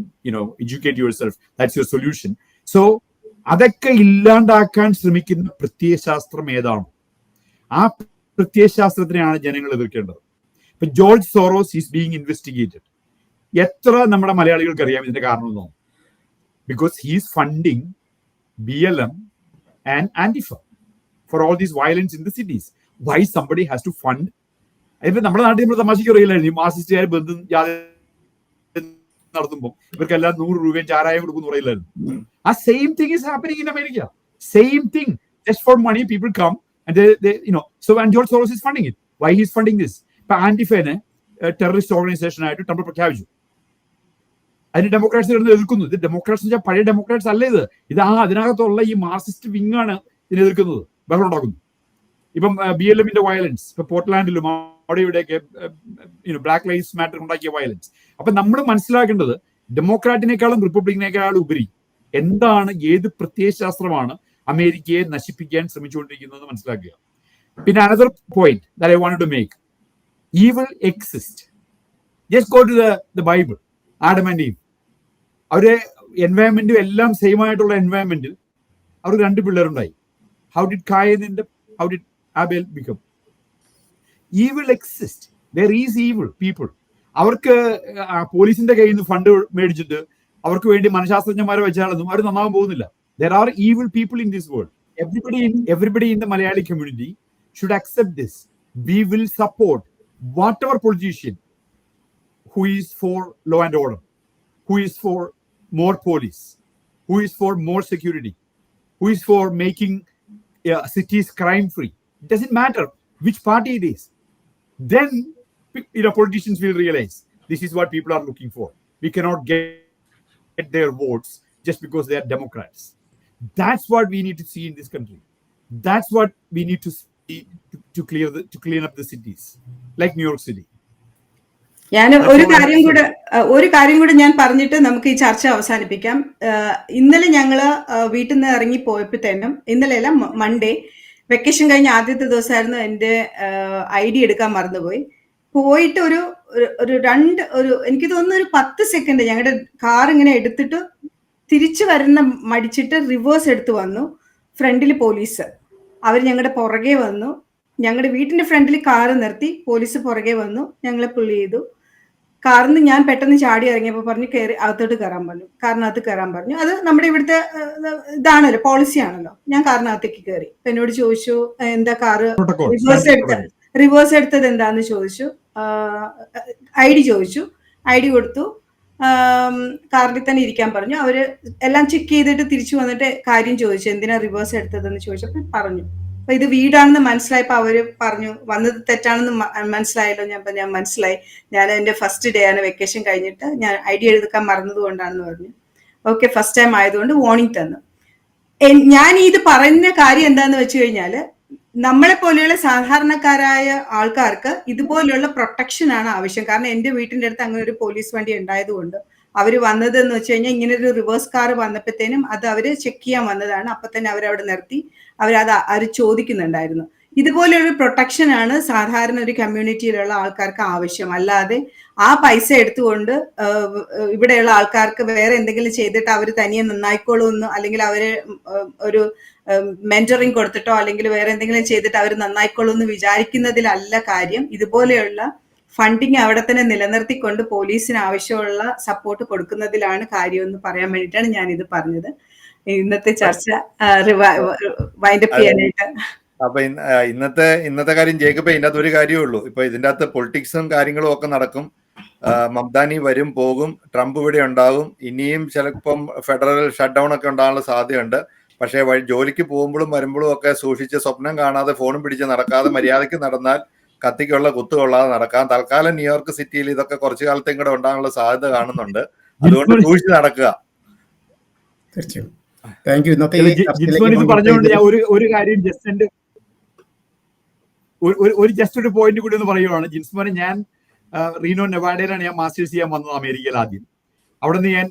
educate yourself. That's your solution. So അതൊക്കെ ഇല്ലാണ്ടാക്കാൻ ശ്രമിക്കുന്ന പ്രത്യയശാസ്ത്രം ഏതാണ്? ആ പ്രത്യയശാസ്ത്രത്തിനെയാണ് ജനങ്ങൾ എതിർക്കേണ്ടത്. ഇപ്പൊ George Soros is being investigated. എത്ര നമ്മുടെ മലയാളികൾക്ക് അറിയാം ഇതിന്റെ കാരണം എന്നോ? Because he is funding BLM and Antifa for all these violence in the cities. Why somebody has to fund? ഇപ്പൊ നമ്മുടെ നാട്ടിൽ നമ്മൾ തമാശയ്ക്ക് അറിയില്ലായിരുന്നു, ഈ മാർസിസ്റ്റുകാർ ബന്ധം നടത്തുമ്പോൾ ഇവർക്ക് എല്ലാം 100 രൂപയും ചാരായം കൊടുക്കുന്നു പറയില്ലായിരുന്നു. ആ same thing is happening in America. Same thing, just for money people come and they so and George Soros is funding it. Why he is funding this? ഇപ്പൊ ആന്റിഫനെ ടെററിസ്റ്റ് ഓർഗനൈസേഷൻ ആയിട്ട് ട്രംപ് പ്രഖ്യാപിച്ചു. അതിന് ഡെമോക്രാറ്റ്സ് എതിർക്കുന്നു. ഇത് democrats വെച്ചാൽ പഴയ democrats അല്ല ഇത് അതിനകത്തുള്ള ഈ മാർക്സിസ്റ്റ് വിങ് ആണ് ഇതിനെ എതിർക്കുന്നത്, ബഹളം ഉണ്ടാക്കുന്നു. ഇപ്പം BLMന്റെ വയലൻസ്, ഇപ്പൊ പോർട്ട്ലാൻഡിലും അവിടെ ഇവിടെയൊക്കെ ബ്ലാക്ക് ലൈവ്സ് മാറ്റർ ഉണ്ടാക്കിയ വയലൻസ്. അപ്പൊ നമ്മൾ മനസ്സിലാക്കേണ്ടത് ഡെമോക്രാറ്റിനേക്കാളും റിപ്പബ്ലിക്കിനേക്കാളും ഉപരി എന്താണ്, ഏത് പ്രത്യയശാസ്ത്രമാണ് അമേരിക്കയെ നശിപ്പിക്കാൻ ശ്രമിച്ചുകൊണ്ടിരിക്കുന്നത് മനസ്സിലാക്കുക. പിന്നെ another point that I wanted to make, evil exists. Just go to the Bible. Adam and eve, അവര് എൻവയൺമെന്റും എല്ലാം സെയിം ആയിട്ടുള്ള എൻവയൺമെന്റിൽ അവർ 2 പിള്ളേരുണ്ടായി. How did Cain end up? How did Abel become? Evil exists. There is evil people. അവർക്ക് പോലീസിന്റെ കയ്യിൽ നിന്ന് fund മേടിച്ചിട്ട് അവർക്ക് വേണ്ടി മനഃശാസ്ത്രജ്ഞന്മാരെ വെച്ചാലൊന്നും അവർ നന്നാവാൻ പോകുന്നില്ല. There are evil people in this world. Everybody in the Malayali community should accept this. We will support whatever politician who is for law and order, who is for more police, who is for more security, who is for making cities crime free. It doesn't matter which party it is. Then politicians will realize this is what people are looking for. We cannot get their votes just because they are Democrats. That's what we need to see in this country. That's what we need to see to clean up the cities, like New York City. ഞാൻ ഒരു കാര്യം കൂടെ ഞാൻ പറഞ്ഞിട്ട് നമുക്ക് ഈ ചർച്ച അവസാനിപ്പിക്കാം. ഇന്നലെ ഞങ്ങള് വീട്ടിൽ നിന്ന് ഇറങ്ങി പോയപ്പോഴത്തേനും, ഇന്നലെയല്ല മൺഡേ, വെക്കേഷൻ കഴിഞ്ഞ ആദ്യത്തെ ദിവസമായിരുന്നു, എൻ്റെ ID എടുക്കാൻ മറന്നുപോയി. പോയിട്ട് ഒരു എനിക്ക് തോന്നുന്നു ഒരു 10 സെക്കൻഡ് ഞങ്ങളുടെ കാർ ഇങ്ങനെ എടുത്തിട്ട് തിരിച്ചു വരുന്ന മടിച്ചിട്ട് റിവേഴ്സ് എടുത്ത് വന്നു. ഫ്രണ്ടിൽ പോലീസ്, അവർ ഞങ്ങളുടെ പുറകെ വന്നു. ഞങ്ങളുടെ വീട്ടിന്റെ ഫ്രണ്ടിൽ കാറ് നിർത്തി, പോലീസ് പുറകെ വന്നു, ഞങ്ങളെ പുള്ളി ചെയ്തു. കാറിൽ നിന്ന് ഞാൻ പെട്ടെന്ന് ചാടി ഇറങ്ങിയപ്പോൾ പറഞ്ഞു അകത്തോട്ട് കയറാൻ പറഞ്ഞു, കാറിനകത്ത് കയറാൻ പറഞ്ഞു. അത് നമ്മുടെ ഇവിടുത്തെ ഇതാണല്ലോ, പോളിസി ആണല്ലോ. ഞാൻ കാറിനകത്തേക്ക് കയറി. എന്നോട് ചോദിച്ചു എന്താ കാറ് റിവേഴ്സ് എടുത്തത് എന്താന്ന് ചോദിച്ചു. ID ചോദിച്ചു, ID കൊടുത്തു. കാറിൽ തന്നെ ഇരിക്കാൻ പറഞ്ഞു. അവര് എല്ലാം ചെക്ക് ചെയ്തിട്ട് തിരിച്ചു വന്നിട്ട് കാര്യം ചോദിച്ചു, എന്തിനാ റിവേഴ്സ് എടുത്തതെന്ന് ചോദിച്ചപ്പോൾ പറഞ്ഞു. അപ്പൊ ഇത് വീടാണെന്ന് മനസ്സിലായപ്പോ അവര് പറഞ്ഞു, വന്നത് തെറ്റാണെന്ന് മനസ്സിലായല്ലോ. ഞാൻ മനസ്സിലായി, ഞാൻ എന്റെ ഫസ്റ്റ് ഡേ ആണ്, വെക്കേഷൻ കഴിഞ്ഞിട്ട് ഞാൻ ID എടുക്കാൻ മറന്നത് കൊണ്ടാണെന്ന് പറഞ്ഞു. ഓക്കെ, ഫസ്റ്റ് ടൈം ആയതുകൊണ്ട് വാർണിംഗ് തന്നു. ഞാൻ ഇത് പറയുന്ന കാര്യം എന്താന്ന് വെച്ച് കഴിഞ്ഞാല്, നമ്മളെ പോലെയുള്ള സാധാരണക്കാരായ ആൾക്കാർക്ക് ഇതുപോലെയുള്ള പ്രൊട്ടക്ഷൻ ആണ് ആവശ്യം. കാരണം എന്റെ വീട്ടിന്റെ അടുത്ത് അങ്ങനെ ഒരു പോലീസ് വണ്ടി ഉണ്ടായതുകൊണ്ട് അവര് വന്നത് എന്ന് വെച്ച് കഴിഞ്ഞാൽ, ഇങ്ങനെ ഒരു റിവേഴ്സ് കാർ വന്നപ്പോഴത്തേനും അത് അവര് ചെക്ക് ചെയ്യാൻ വന്നതാണ്. അപ്പൊ തന്നെ അവരവിടെ നിർത്തി അവർ ചോദിക്കുന്നുണ്ടായിരുന്നു. ഇതുപോലെയൊരു പ്രൊട്ടക്ഷൻ ആണ് സാധാരണ ഒരു കമ്മ്യൂണിറ്റിയിലുള്ള ആൾക്കാർക്ക് ആവശ്യം. അല്ലാതെ ആ പൈസ എടുത്തുകൊണ്ട് ഇവിടെയുള്ള ആൾക്കാർക്ക് വേറെ എന്തെങ്കിലും ചെയ്തിട്ട് അവർ തനിയെ നന്നായിക്കോളൂ എന്ന്, അല്ലെങ്കിൽ അവര് ഒരു മെന്ററിങ് കൊടുത്തിട്ടോ അല്ലെങ്കിൽ വേറെ എന്തെങ്കിലും ചെയ്തിട്ട് അവർ നന്നായിക്കോളൂ എന്ന് വിചാരിക്കുന്നതിലല്ല കാര്യം. ഇതുപോലെയുള്ള ഫണ്ടിങ് അവിടെ തന്നെ നിലനിർത്തിക്കൊണ്ട് പോലീസിന് ആവശ്യമുള്ള സപ്പോർട്ട് കൊടുക്കുന്നതിലാണ് കാര്യം എന്ന് പറയാൻ വേണ്ടിയിട്ടാണ് ഞാൻ ഇത് പറഞ്ഞത്. ഇന്നത്തെ ചർച്ച വൈൻഡപ്പ് ചെയ്യാനായിട്ട്. അപ്പൊ ഇന്നത്തെ കാര്യം ജേക്കബ്, ഇതിനകത്ത് ഒരു കാര്യമേ ഉള്ളൂ. ഇപ്പൊ ഇതിന്റെ അകത്ത് പൊളിറ്റിക്സും കാര്യങ്ങളും ഒക്കെ നടക്കും. മംദാനി വരും പോകും, ട്രംപ് ഇവിടെ ഉണ്ടാകും, ഇനിയും ചിലപ്പം ഫെഡറൽ ഷട്ട് ഡൗൺ ഒക്കെ ഉണ്ടാകാനുള്ള സാധ്യതയുണ്ട്. പക്ഷേ ജോലിക്ക് പോകുമ്പോഴും വരുമ്പോഴും ഒക്കെ സൂക്ഷിച്ച്, സ്വപ്നം കാണാതെ ഫോണും പിടിച്ച് നടക്കാതെ മര്യാദയ്ക്ക് നടന്നാൽ കത്തിക്കുള്ള കുത്തുകൊള്ളാതെ നടക്കാം. തൽക്കാലം ന്യൂയോർക്ക് സിറ്റിയിൽ ഇതൊക്കെ കുറച്ചു കാലത്തേക്കും കൂടെ ഉണ്ടാകാനുള്ള സാധ്യത കാണുന്നുണ്ട്. അതുകൊണ്ട് സൂക്ഷിച്ച് നടക്കുക. തീർച്ചയായും. Thank you. പറഞ്ഞുകൊണ്ട് ഞാൻ ഒരു കാര്യം ജസ്റ്റ് ഒരു പോയിന്റ് കൂടി ഒന്ന് പറയുകയാണ്. ജിൻസ്മോനെ, ഞാൻ റീനോ നെവാഡയിലാണ് ഞാൻ മാസ്റ്റേഴ്സ് ചെയ്യാൻ വന്നത്, അമേരിക്കയിൽ ആദ്യം. അവിടെ നിന്ന് ഞാൻ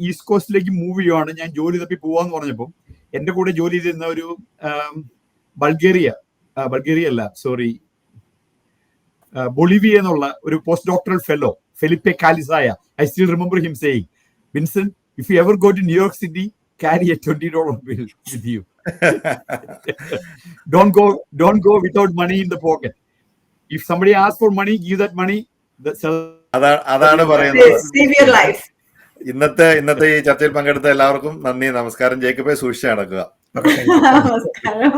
ഈസ്റ്റ് കോസ്റ്റിലേക്ക് മൂവ് ചെയ്യുവാണ്. ഞാൻ ജോലി തപ്പി പോവാന്ന് പറഞ്ഞപ്പോൾ എന്റെ കൂടെ ജോലി ചെയ്തിരുന്ന ഒരു ബൊളിവിയ എന്നുള്ള ഒരു post doctoral fellow, Felipe Calisaya, I still remember him saying, Vincent, if you ever go to New York City, carry a $20 bill with you. Don't go without money in the pocket. If somebody asks for money, give that money. അതാണ് പറയുന്നത്. Save your life. ഇന്നത്തെ ഈ ചർച്ചയിൽ പങ്കെടുത്ത എല്ലാവർക്കും നന്ദി, നമസ്കാരം. ജേക്കബെ, സൂക്ഷിച്ച് നടക്കുക. നമസ്കാരം.